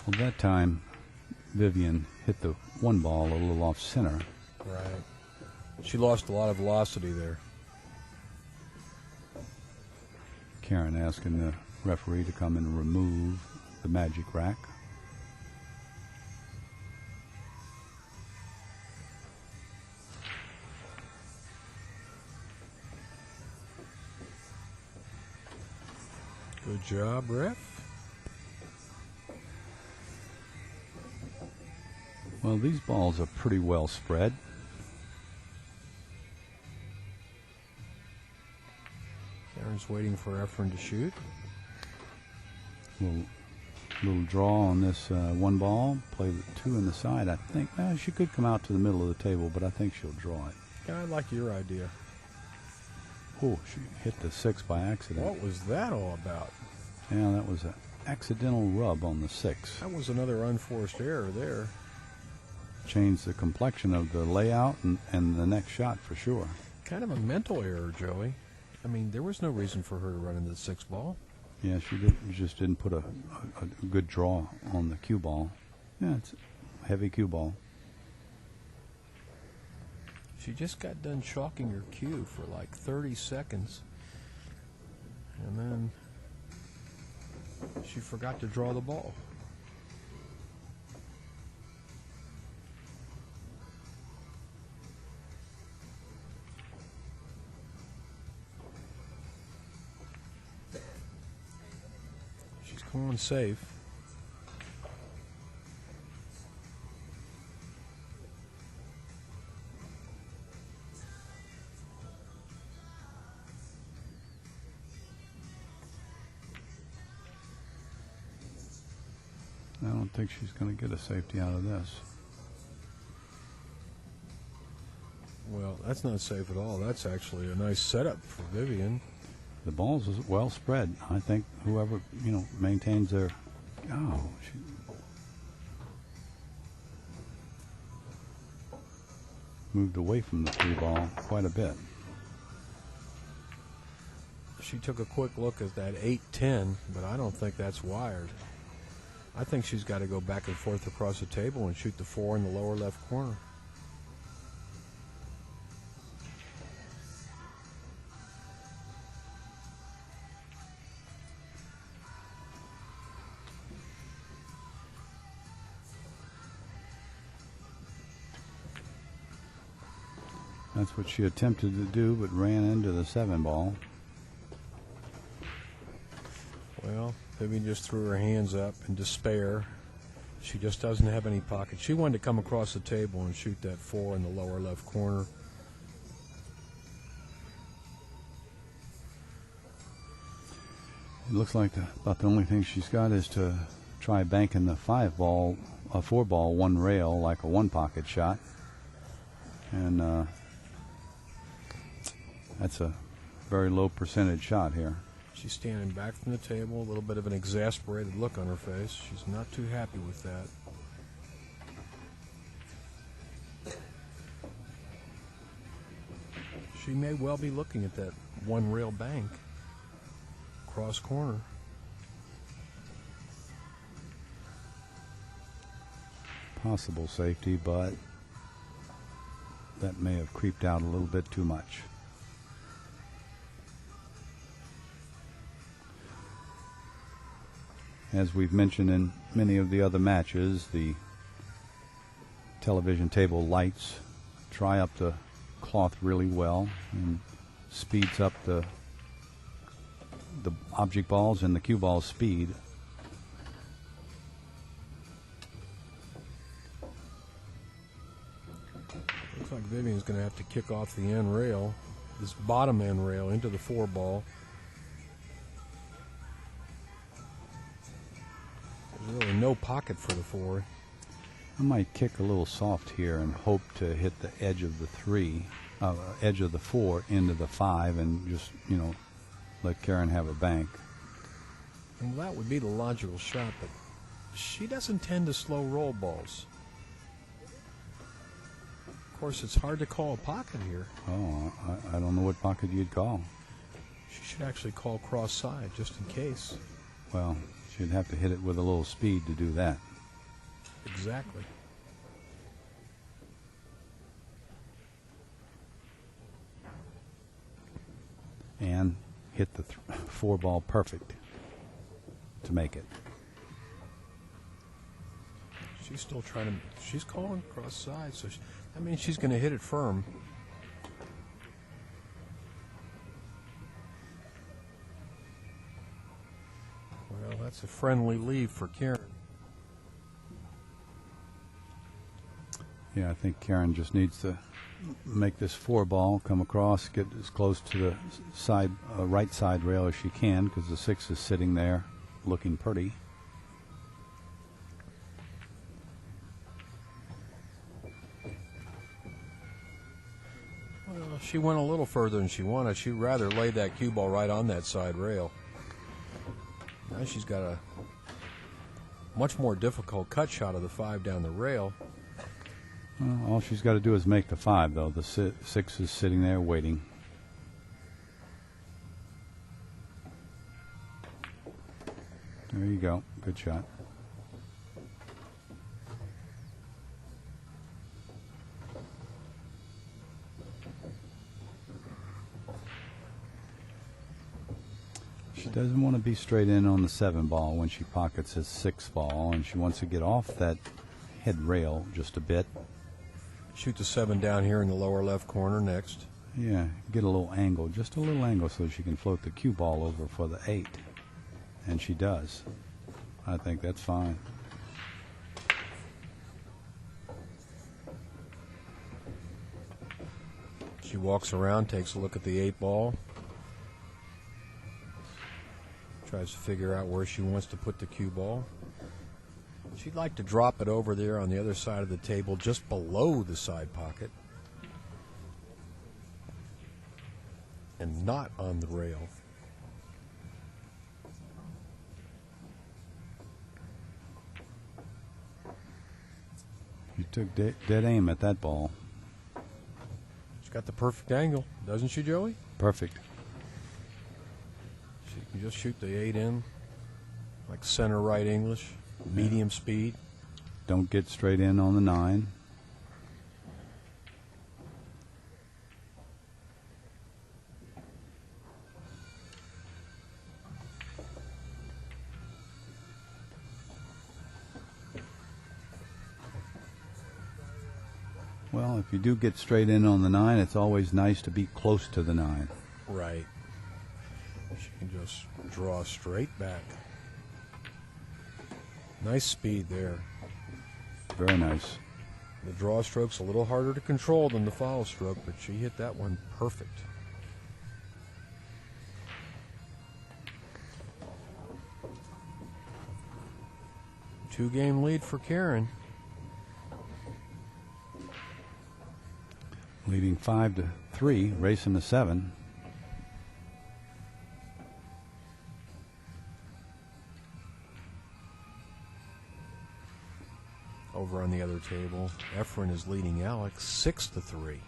Speaker 2: Well, that time, Vivian hit the one ball a little off center.
Speaker 1: Right. She lost a lot of velocity there.
Speaker 2: Karen asking the referee to come and remove the magic rack.
Speaker 1: Good job, ref.
Speaker 2: Well, these balls are pretty well spread.
Speaker 1: Karen's waiting for Efren to shoot.
Speaker 2: Little draw on this one ball. Play the 2 in the side. I think she could come out to the middle of the table, but I think she'll draw it.
Speaker 1: Yeah, I like your idea.
Speaker 2: Oh, she hit the 6 by accident.
Speaker 1: What was that all about?
Speaker 2: Yeah, that was an accidental rub on the 6.
Speaker 1: That was another unforced error there.
Speaker 2: Changed the complexion of the layout and the next shot for sure.
Speaker 1: Kind of a mental error, Joey. I mean, there was no reason for her to run into the 6 ball.
Speaker 2: Yeah, she just didn't put a good draw on the cue ball. Yeah, it's a heavy cue ball.
Speaker 1: She just got done chalking her cue for like 30 seconds. And then she forgot to draw the ball. She's going safe.
Speaker 2: I don't think she's going to get a safety out of this.
Speaker 1: Well, that's not safe at all. That's actually a nice setup for Vivian.
Speaker 2: The ball's well spread. I think whoever, maintains their... Oh, she... moved away from the 3 ball quite a bit.
Speaker 1: She took a quick look at that 8-10, but I don't think that's wired. I think she's got to go back and forth across the table and shoot the 4 in the lower left corner.
Speaker 2: That's what she attempted to do, but ran into the 7 ball.
Speaker 1: Well, Vivian just threw her hands up in despair. She just doesn't have any pocket. She wanted to come across the table and shoot that 4 in the lower left corner.
Speaker 2: It looks like about the only thing she's got is to try banking the 4 ball, 1 rail, like a 1 pocket shot. And that's a very low percentage shot here.
Speaker 1: She's standing back from the table, a little bit of an exasperated look on her face. She's not too happy with that. She may well be looking at that 1 rail bank, cross corner.
Speaker 2: possible safety, but that may have creeped out a little bit too much. As we've mentioned in many of the other matches, the television table lights dry up the cloth really well and speeds up the object balls and the cue ball's speed.
Speaker 1: Looks like Vivian's going to have to kick off the end rail, this bottom end rail, into the 4 ball. There's really no pocket for the 4.
Speaker 2: I might kick a little soft here and hope to hit the edge of the 3, edge of the 4 into the 5, and just, let Karen have a bank.
Speaker 1: Well, that would be the logical shot, but she doesn't tend to slow roll balls. Of course, it's hard to call a pocket here.
Speaker 2: Oh, I don't know what pocket you'd call.
Speaker 1: She should actually call cross side, just in case.
Speaker 2: Well, she'd have to hit it with a little speed to do that.
Speaker 1: Exactly.
Speaker 2: And hit the 4 ball perfect to make it.
Speaker 1: She's still trying to. She's calling cross side, so that means she's going to hit it firm. Well, that's a friendly leave for Karen.
Speaker 2: Yeah, I think Karen just needs to make this 4 ball come across, get as close to the side, right side rail as she can, because the 6 is sitting there looking pretty.
Speaker 1: Well, she went a little further than she wanted. She'd rather lay that cue ball right on that side rail. Now she's got a much more difficult cut shot of the 5 down the rail.
Speaker 2: Well, all she's got to do is make the 5, though. The 6 is sitting there waiting. There you go. Good shot. She doesn't want to be straight in on the 7 ball when she pockets his 6 ball, and she wants to get off that head rail just a bit.
Speaker 1: Shoot the 7 down here in the lower left corner next.
Speaker 2: Yeah, get a little angle, just a little angle, so she can float the cue ball over for the 8. And she does. I think that's fine.
Speaker 1: She walks around, takes a look at the 8 ball. Tries to figure out where she wants to put the cue ball. She'd like to drop it over there on the other side of the table, just below the side pocket, and not on the rail.
Speaker 2: You took dead aim at that ball.
Speaker 1: She's got the perfect angle, doesn't she, Joey?
Speaker 2: Perfect.
Speaker 1: She can just shoot the 8 in, like center right English, medium speed.
Speaker 2: Don't get straight in on the 9. Well, if you do get straight in on the 9, it's always nice to be close to the 9.
Speaker 1: Right. She can just draw straight back. Nice speed there.
Speaker 2: Very nice.
Speaker 1: The draw stroke's a little harder to control than the follow stroke, but she hit that one perfect. Two-game lead for Karen.
Speaker 2: Leading 5-3, racing to 7.
Speaker 1: Over on the other table, Efren is leading Alex 6-3.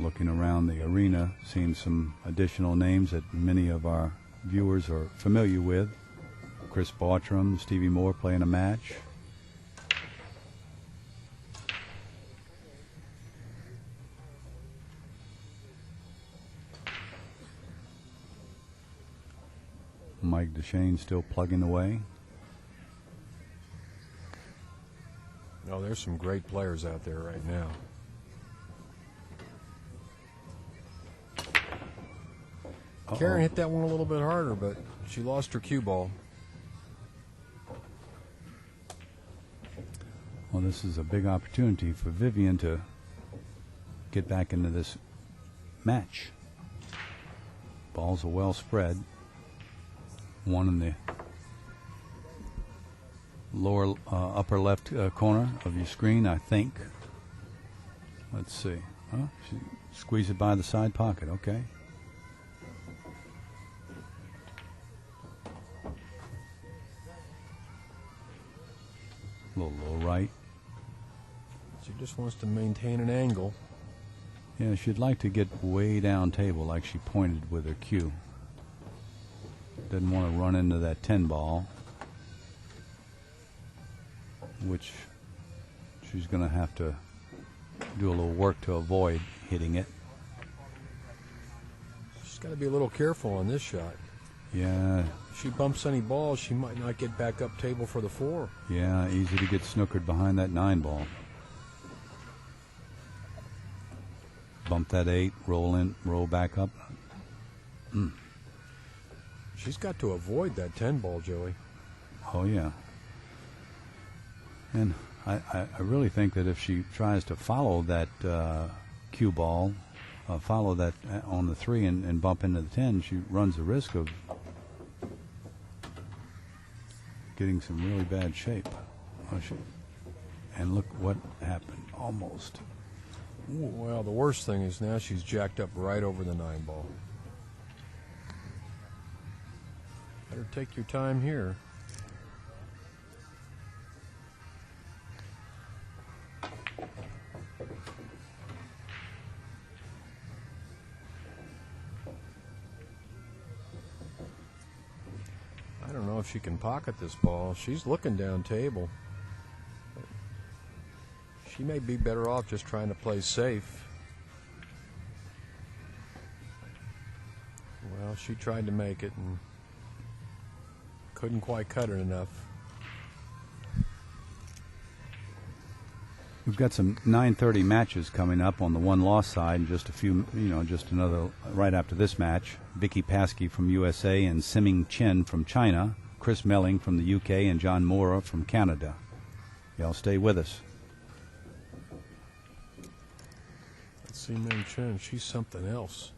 Speaker 2: Looking around the arena, seeing some additional names that many of our viewers are familiar with. Chris Bartram, Stevie Moore playing a match. Mike Duchesne still plugging away.
Speaker 1: Oh, there's some great players out there right now. Karen hit that one a little bit harder, but she lost her cue ball.
Speaker 2: Well, this is a big opportunity for Vivian to get back into this match. Balls are well spread. One in the lower upper left corner of your screen, I think. Let's see. Oh, she squeezed it by the side pocket. Okay. A little low right.
Speaker 1: She just wants to maintain an angle.
Speaker 2: Yeah, she'd like to get way down table like she pointed with her cue. Doesn't want to run into that 10 ball, which she's going to have to do a little work to avoid hitting it.
Speaker 1: She's got to be a little careful on this shot.
Speaker 2: Yeah.
Speaker 1: If she bumps any balls, she might not get back up table for the 4.
Speaker 2: Yeah, easy to get snookered behind that 9 ball. Bump that 8, roll in, roll back up.
Speaker 1: She's got to avoid that 10 ball, Joey.
Speaker 2: Oh, yeah. And I really think that if she tries to follow that cue ball, follow that on the 3 and bump into the 10, she runs the risk of getting some really bad shape. And look what happened. Almost.
Speaker 1: Ooh, well, the worst thing is now she's jacked up right over the 9 ball. Better take your time here. I don't know if she can pocket this ball. She's looking down table. She may be better off just trying to play safe. Well, she tried to make it and couldn't quite cut it enough.
Speaker 2: We've got some 9:30 matches coming up on the one-loss side, and just a few, just another right after this match. Vicky Paskey from USA and Siming Chen from China, Chris Melling from the UK, and John Mora from Canada. Y'all stay with us.
Speaker 1: Let's see Ming Chen. She's something else.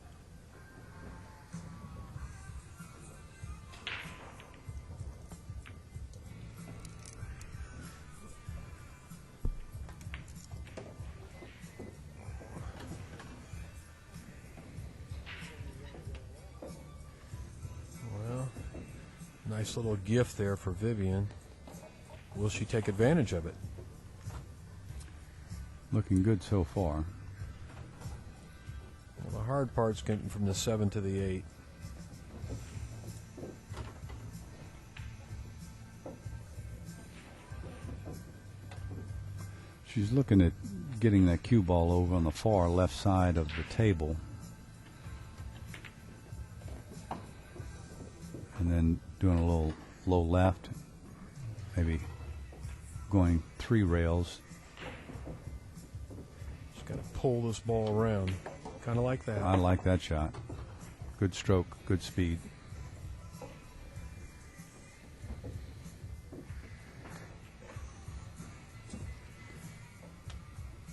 Speaker 1: Nice little gift there for Vivian. Will she take advantage of it?
Speaker 2: Looking good so far.
Speaker 1: Well, the hard part's getting from the 7 to the 8.
Speaker 2: She's looking at getting that cue ball over on the far left side of the table. And then doing a little low left, maybe going 3 rails.
Speaker 1: She's got to pull this ball around, kind of like that.
Speaker 2: I like that shot. Good stroke, good speed.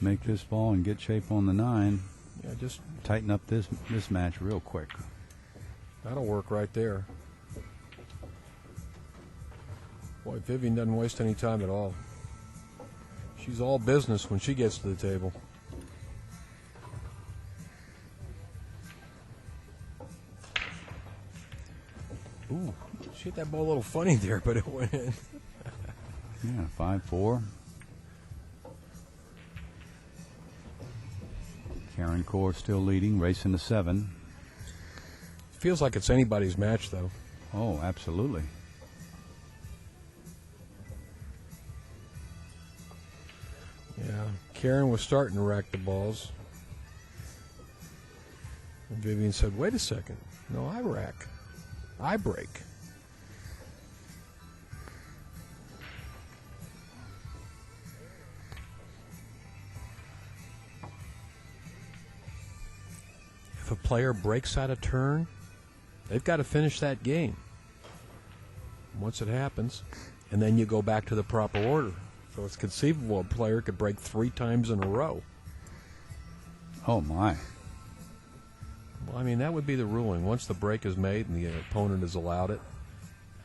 Speaker 2: Make this ball and get shape on the 9.
Speaker 1: Yeah, just
Speaker 2: tighten up this match real quick.
Speaker 1: That'll work right there. Boy, Vivian doesn't waste any time at all. She's all business when she gets to the table. Ooh, she hit that ball a little funny there, but it went in.
Speaker 2: Yeah, 5-4. Karen Corr still leading, racing to 7.
Speaker 1: Feels like it's anybody's match, though.
Speaker 2: Oh, absolutely.
Speaker 1: Yeah, Karen was starting to rack the balls. And Vivian said, wait a second. No, I rack. I break. If a player breaks out of turn, they've got to finish that game. Once it happens, and then you go back to the proper order. So it's conceivable a player could break 3 times in a row.
Speaker 2: Oh, my.
Speaker 1: Well, I mean, that would be the ruling. Once the break is made and the opponent has allowed it,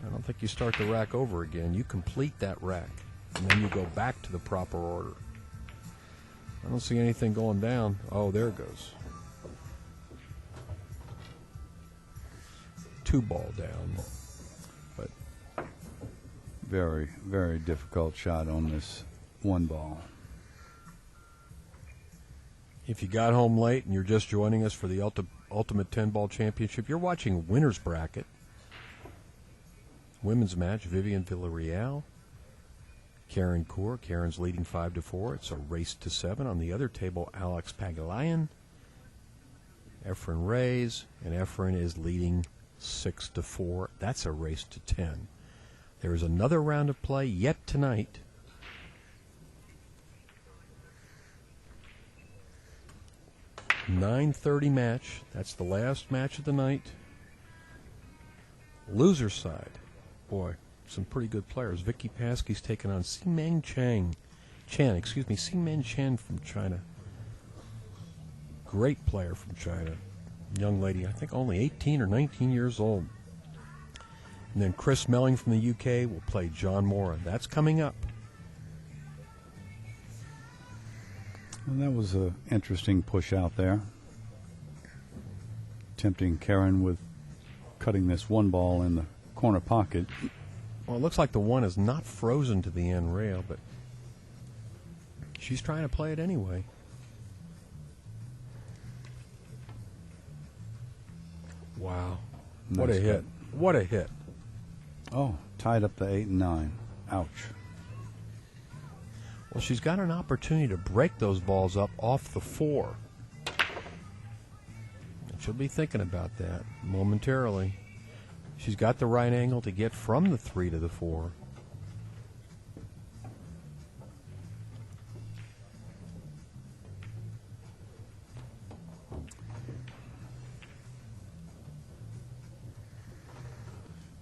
Speaker 1: I don't think you start the rack over again. You complete that rack, and then you go back to the proper order. I don't see anything going down. Oh, there it goes. 2 ball down. But
Speaker 2: Very, very difficult shot on this 1 ball.
Speaker 1: if you got home late and you're just joining us for the Ultimate 10-Ball Championship, you're watching winner's bracket. Women's match, Vivian Villareal, Karen Corr. Karen's leading 5-4. It's a race to 7. On the other table, Alex Pagalayan, Efren Reyes, and Efren is leading 6-4. That's a race to 10. There is another round of play yet tonight. .9:30 match. That's the last match of the night. Loser side. Boy, some pretty good players. Vicky Paskey's taking on Ximeng Chen from China. Great player from China. Young lady, I think only 18 or 19 years old. And then Chris Melling from the UK will play John Mora. That's coming up.
Speaker 2: Well, that was an interesting push out there. Tempting Karen with cutting this 1 ball in the corner pocket.
Speaker 1: Well, it looks like the 1 is not frozen to the end rail, but she's trying to play it anyway. Wow. What a
Speaker 2: Nice
Speaker 1: hit.
Speaker 2: cut.
Speaker 1: What a hit.
Speaker 2: Oh, tied up the 8 and 9. Ouch.
Speaker 1: Well, she's got an opportunity to break those balls up off the 4. And she'll be thinking about that momentarily. She's got the right angle to get from the 3 to the 4.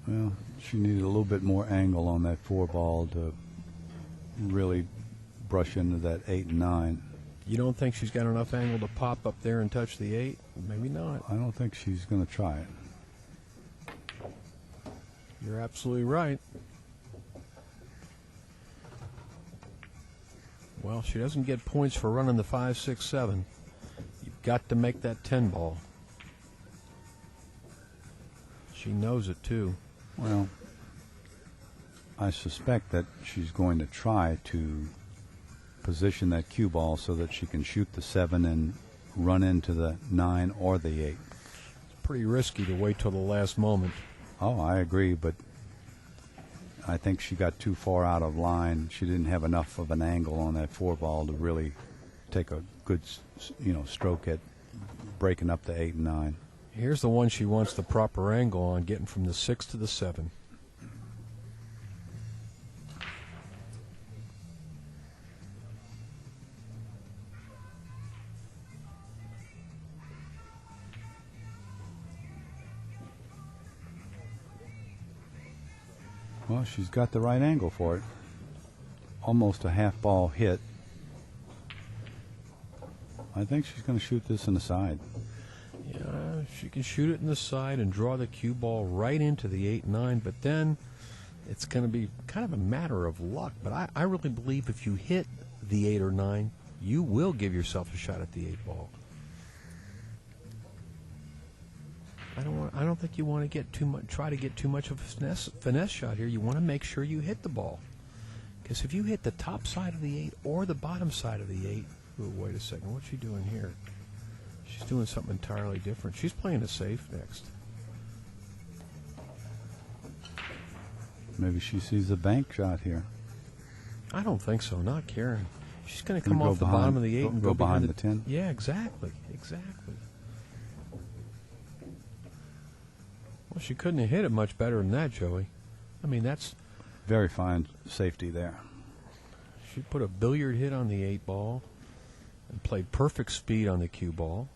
Speaker 2: Well, she needed a little bit more angle on that 4 ball to really brush into that 8 and 9.
Speaker 1: You don't think she's got enough angle to pop up there and touch the 8? Maybe not.
Speaker 2: I don't think she's going to try it.
Speaker 1: You're absolutely right. Well, she doesn't get points for running the 5, 6, 7. You've got to make that 10 ball. She knows it, too.
Speaker 2: Well, I suspect that she's going to try to position that cue ball so that she can shoot the 7 and run into the 9 or the 8.
Speaker 1: It's pretty risky to wait till the last moment.
Speaker 2: Oh, I agree, but I think she got too far out of line. She didn't have enough of an angle on that 4 ball to really take a good, stroke at breaking up the 8 and 9.
Speaker 1: Here's the one she wants the proper angle on, getting from the 6 to the 7.
Speaker 2: Well, she's got the right angle for it. Almost a half ball hit. I think she's going to shoot this in the side.
Speaker 1: Yeah, she can shoot it in the side and draw the cue ball right into the 8, 9, but then it's going to be kind of a matter of luck. But I really believe if you hit the 8 or 9, you will give yourself a shot at the 8 ball. I don't think you want to get too much. Try to get too much of a finesse shot here. You want to make sure you hit the ball, because if you hit the top side of the 8 or the bottom side of the 8, ooh, wait a second, what's she doing here? She's doing something entirely different. She's playing a safe next.
Speaker 2: Maybe she sees a bank shot here.
Speaker 1: I don't think so. Not Karen. She's going to
Speaker 2: Gonna
Speaker 1: come
Speaker 2: go
Speaker 1: off the
Speaker 2: behind-
Speaker 1: bottom of the 8
Speaker 2: go-
Speaker 1: and
Speaker 2: go
Speaker 1: go
Speaker 2: behind
Speaker 1: behind
Speaker 2: the 10?
Speaker 1: Yeah, exactly. Exactly. Well, she couldn't have hit it much better than that, Joey. I mean, that's...
Speaker 2: Very fine safety there.
Speaker 1: She put a billiard hit on the 8 ball and played perfect speed on the cue ball.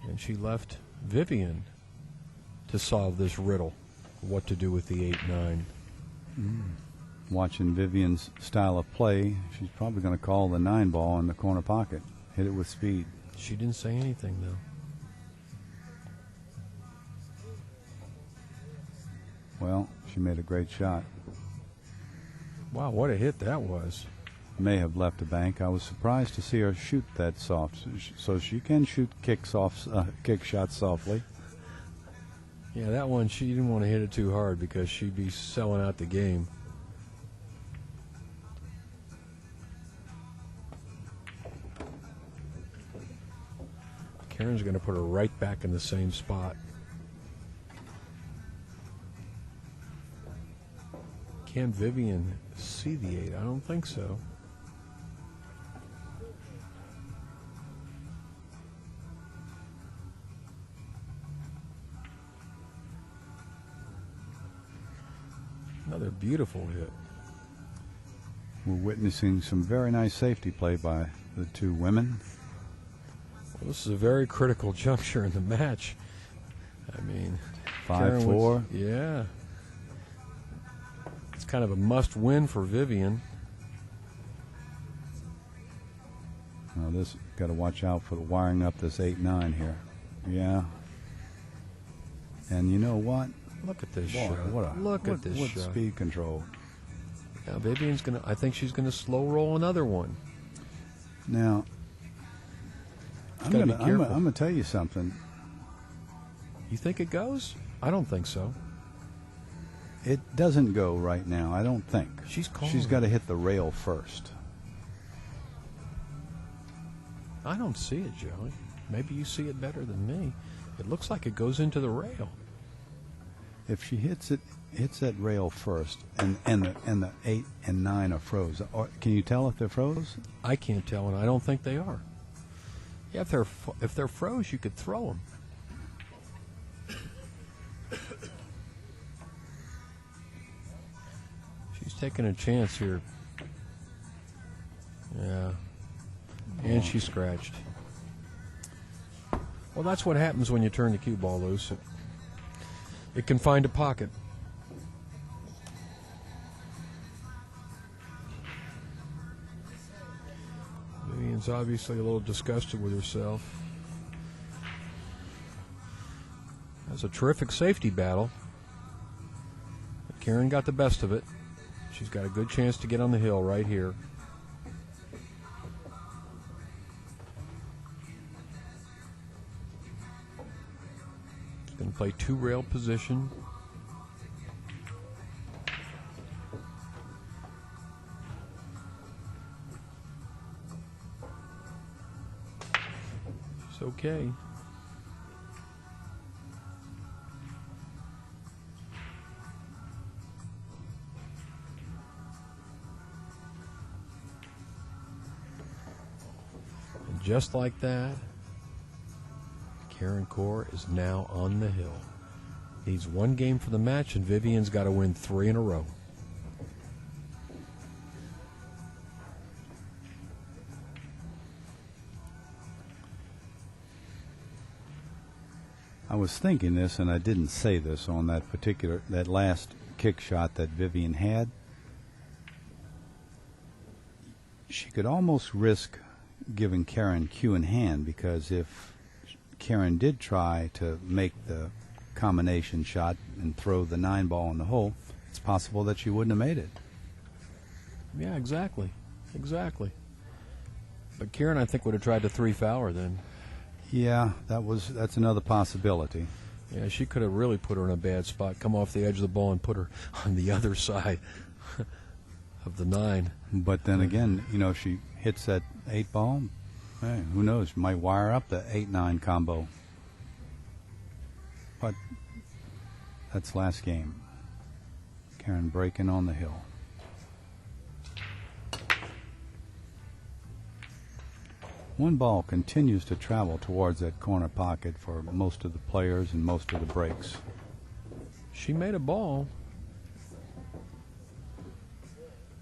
Speaker 1: And she left Vivian to solve this riddle, what to do with the 8-9.
Speaker 2: Watching Vivian's style of play, she's probably going to call the 9 ball in the corner pocket. Hit it with speed.
Speaker 1: She didn't say anything, though.
Speaker 2: Well, she made a great shot.
Speaker 1: Wow, what a hit that was.
Speaker 2: May have left a bank. I was surprised to see her shoot that soft. So she can shoot kick shots softly.
Speaker 1: Yeah, that one, she didn't want to hit it too hard because she'd be selling out the game. Karen's going to put her right back in the same spot. Can Vivian see the 8? I don't think so. Another beautiful hit.
Speaker 2: We're witnessing some very nice safety play by the two women.
Speaker 1: Well, this is a very critical juncture in the match. I mean,
Speaker 2: 5-4.
Speaker 1: Yeah. It's kind of a must-win for Vivian.
Speaker 2: Now this got to watch out for the wiring up this 8-9 here. Yeah. And you know what?
Speaker 1: Look at this
Speaker 2: Boy,
Speaker 1: shot. Look at this
Speaker 2: what
Speaker 1: shot.
Speaker 2: speed control.
Speaker 1: Now Vivian's gonna. I think she's gonna slow roll another one.
Speaker 2: Now, I'm
Speaker 1: gotta be
Speaker 2: gonna
Speaker 1: careful.
Speaker 2: tell you something.
Speaker 1: You think it goes? I don't think so.
Speaker 2: It doesn't go right now. I don't think.
Speaker 1: She's calling.
Speaker 2: She's got to hit the rail first.
Speaker 1: I don't see it, Joey. Maybe you see it better than me. It looks like it goes into the rail.
Speaker 2: If she hits that rail first, and the 8 and 9 are froze. Or, can you tell if they're froze?
Speaker 1: I can't tell, and I don't think they are. Yeah, if they're froze, you could throw them. She's taking a chance here. Yeah. And she scratched. Well, that's what happens when you turn the cue ball loose. It can find a pocket. Vivian's obviously a little disgusted with herself. That's a terrific safety battle. But Karen got the best of it. She's got a good chance to get on the hill right here. She's going to play 2-rail position. It's okay. And just like that, Karen Corr is now on the hill. Needs one game for the match, and Vivian's got to win 3 in a row.
Speaker 2: I was thinking this, and I didn't say this on that last kick shot that Vivian had. She could almost risk giving Karen cue in hand, because if Karen did try to make the combination shot and throw the 9 ball in the hole, it's possible that she wouldn't have made it.
Speaker 1: Yeah, exactly. Exactly. But Karen, I think, would have tried to 3-fouler then.
Speaker 2: Yeah, that's another possibility.
Speaker 1: Yeah, she could have really put her in a bad spot, come off the edge of the ball and put her on the other side of the 9.
Speaker 2: But then again, if she hits that 8 ball, hey, who knows? Might wire up the 8-9 combo. But that's last game. Karen breaking on the hill. One ball continues to travel towards that corner pocket for most of the players and most of the breaks.
Speaker 1: She made a ball.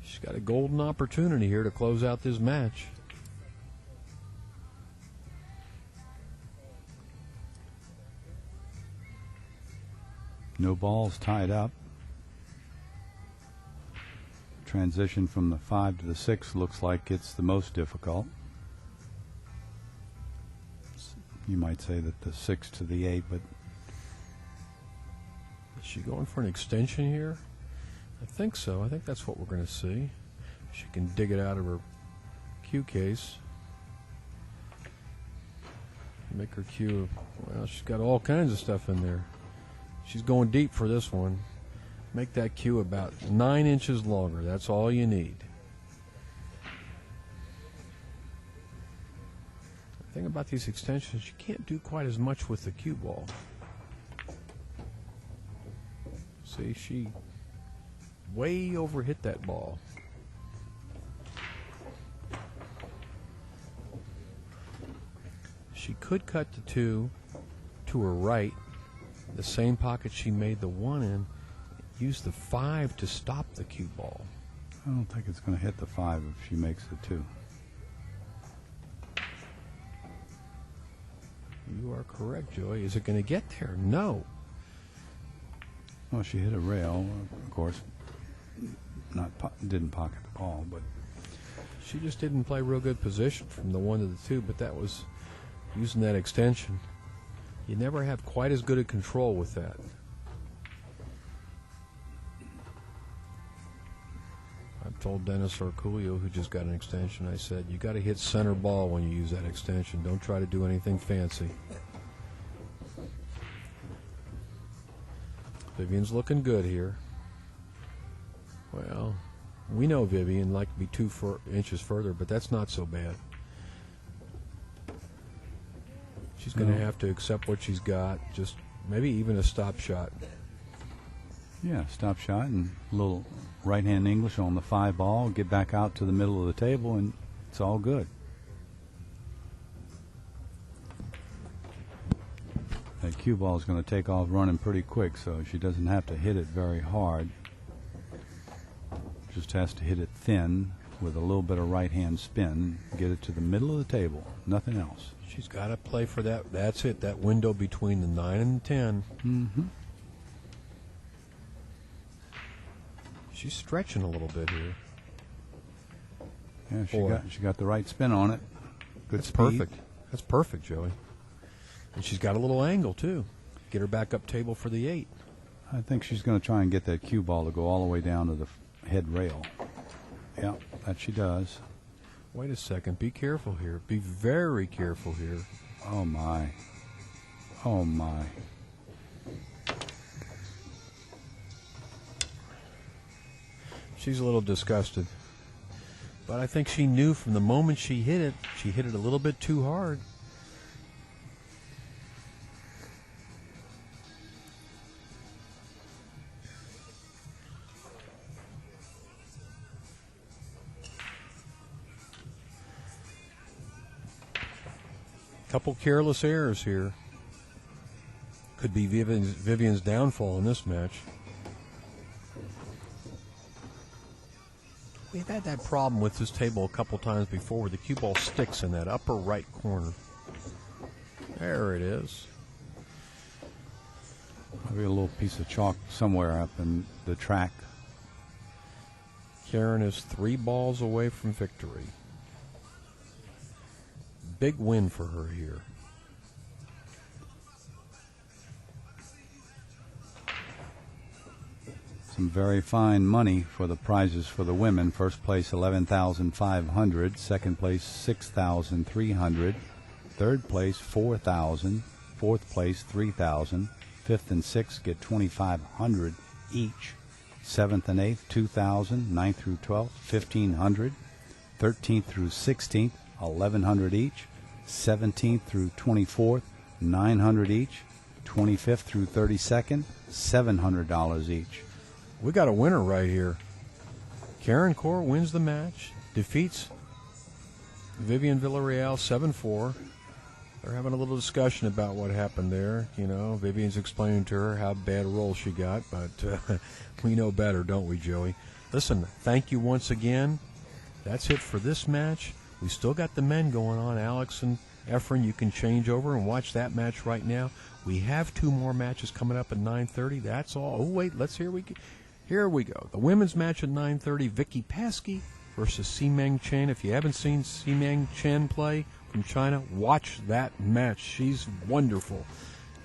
Speaker 1: She's got a golden opportunity here to close out this match.
Speaker 2: No balls tied up. Transition from the 5 to the 6 looks like it's the most difficult. You might say that the 6 to the 8, but
Speaker 1: is she going for an extension here? I think so. I think that's what we're going to see. She can dig it out of her cue case. Make her cue. Well, she's got all kinds of stuff in there. She's going deep for this one. Make that cue about 9 inches longer. That's all you need. The thing about these extensions, you can't do quite as much with the cue ball. See, she way overhit that ball. She could cut the 2 to her right, the same pocket she made the 1 in, use the 5 to stop the cue ball.
Speaker 2: I don't think it's going to hit the 5 if she makes the 2.
Speaker 1: You are correct, Joey. Is it going to get there? No.
Speaker 2: Well, she hit a rail, of course. Didn't pocket the ball, but
Speaker 1: She just didn't play real good position from the 1 to the 2, but that was using that extension. You never have quite as good a control with that. I've told Dennis Arculio, who just got an extension, I said, you got to hit center ball when you use that extension. Don't try to do anything fancy. Vivian's looking good here. Well, we know Vivian like to be 2 inches further, but that's not so bad. She's going to have to accept what she's got, just maybe even a stop shot.
Speaker 2: yeah, stop shot and a little right-hand English on the 5 ball, get back out to the middle of the table, and it's all good. That cue ball is going to take off running pretty quick, so she doesn't have to hit it very hard. Just has to hit it thin with a little bit of right-hand spin, get it to the middle of the table, nothing else.
Speaker 1: She's got to play for that. That's it, that window between the 9 and the 10.
Speaker 2: Mm-hmm.
Speaker 1: She's stretching a little bit here.
Speaker 2: Yeah, she got the right spin on it. Good
Speaker 1: That's
Speaker 2: speed.
Speaker 1: perfect. That's perfect, Joey. And she's got a little angle, too. Get her back up table for the 8.
Speaker 2: I think she's going to try and get that cue ball to go all the way down to the head rail. Yeah, that she does.
Speaker 1: Wait a second. Be careful here. Be very careful here.
Speaker 2: Oh, my. Oh, my.
Speaker 1: She's a little disgusted. But I think she knew from the moment she hit it a little bit too hard. Couple careless errors here. Could be Vivian's downfall in this match. We've had that problem with this table a couple times before where the cue ball sticks in that upper right corner. There it is.
Speaker 2: Maybe a little piece of chalk somewhere up in the track.
Speaker 1: Karen is 3 balls away from victory. Big win for her here.
Speaker 2: Some very fine money for the prizes for the women. First place $11,500, second place $6,300, third place $4,000, fourth place $3,000, fifth and sixth get $2,500 each, seventh and eighth $2,000, ninth through 12th $1,500, 13th through 16th, $1,100 each. 17th through 24th, $900 each. 25th through 32nd, $700 each.
Speaker 1: We got a winner right here. Karen Corr wins the match, defeats Vivian Villareal 7-4. They're having a little discussion about what happened there. You know, Vivian's explaining to her how bad a roll she got, but we know better, don't we, Joey? Listen, thank you once again. That's it for this match. We still got the men going on. Alex and Efren, you can change over and watch that match right now. We have 2 more matches coming up at 9:30. That's all. Oh, wait, here we go. The women's match at 9:30, Vicky Paskey versus Ximeng Chen. If you haven't seen Ximeng Chen play from China, watch that match. She's wonderful.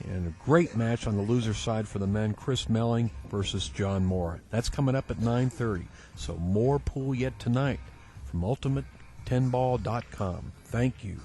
Speaker 1: And a great match on the loser side for the men, Chris Melling versus John Moore. That's coming up at 9:30. So more pool yet tonight from UltimateTenBall.com. Thank you.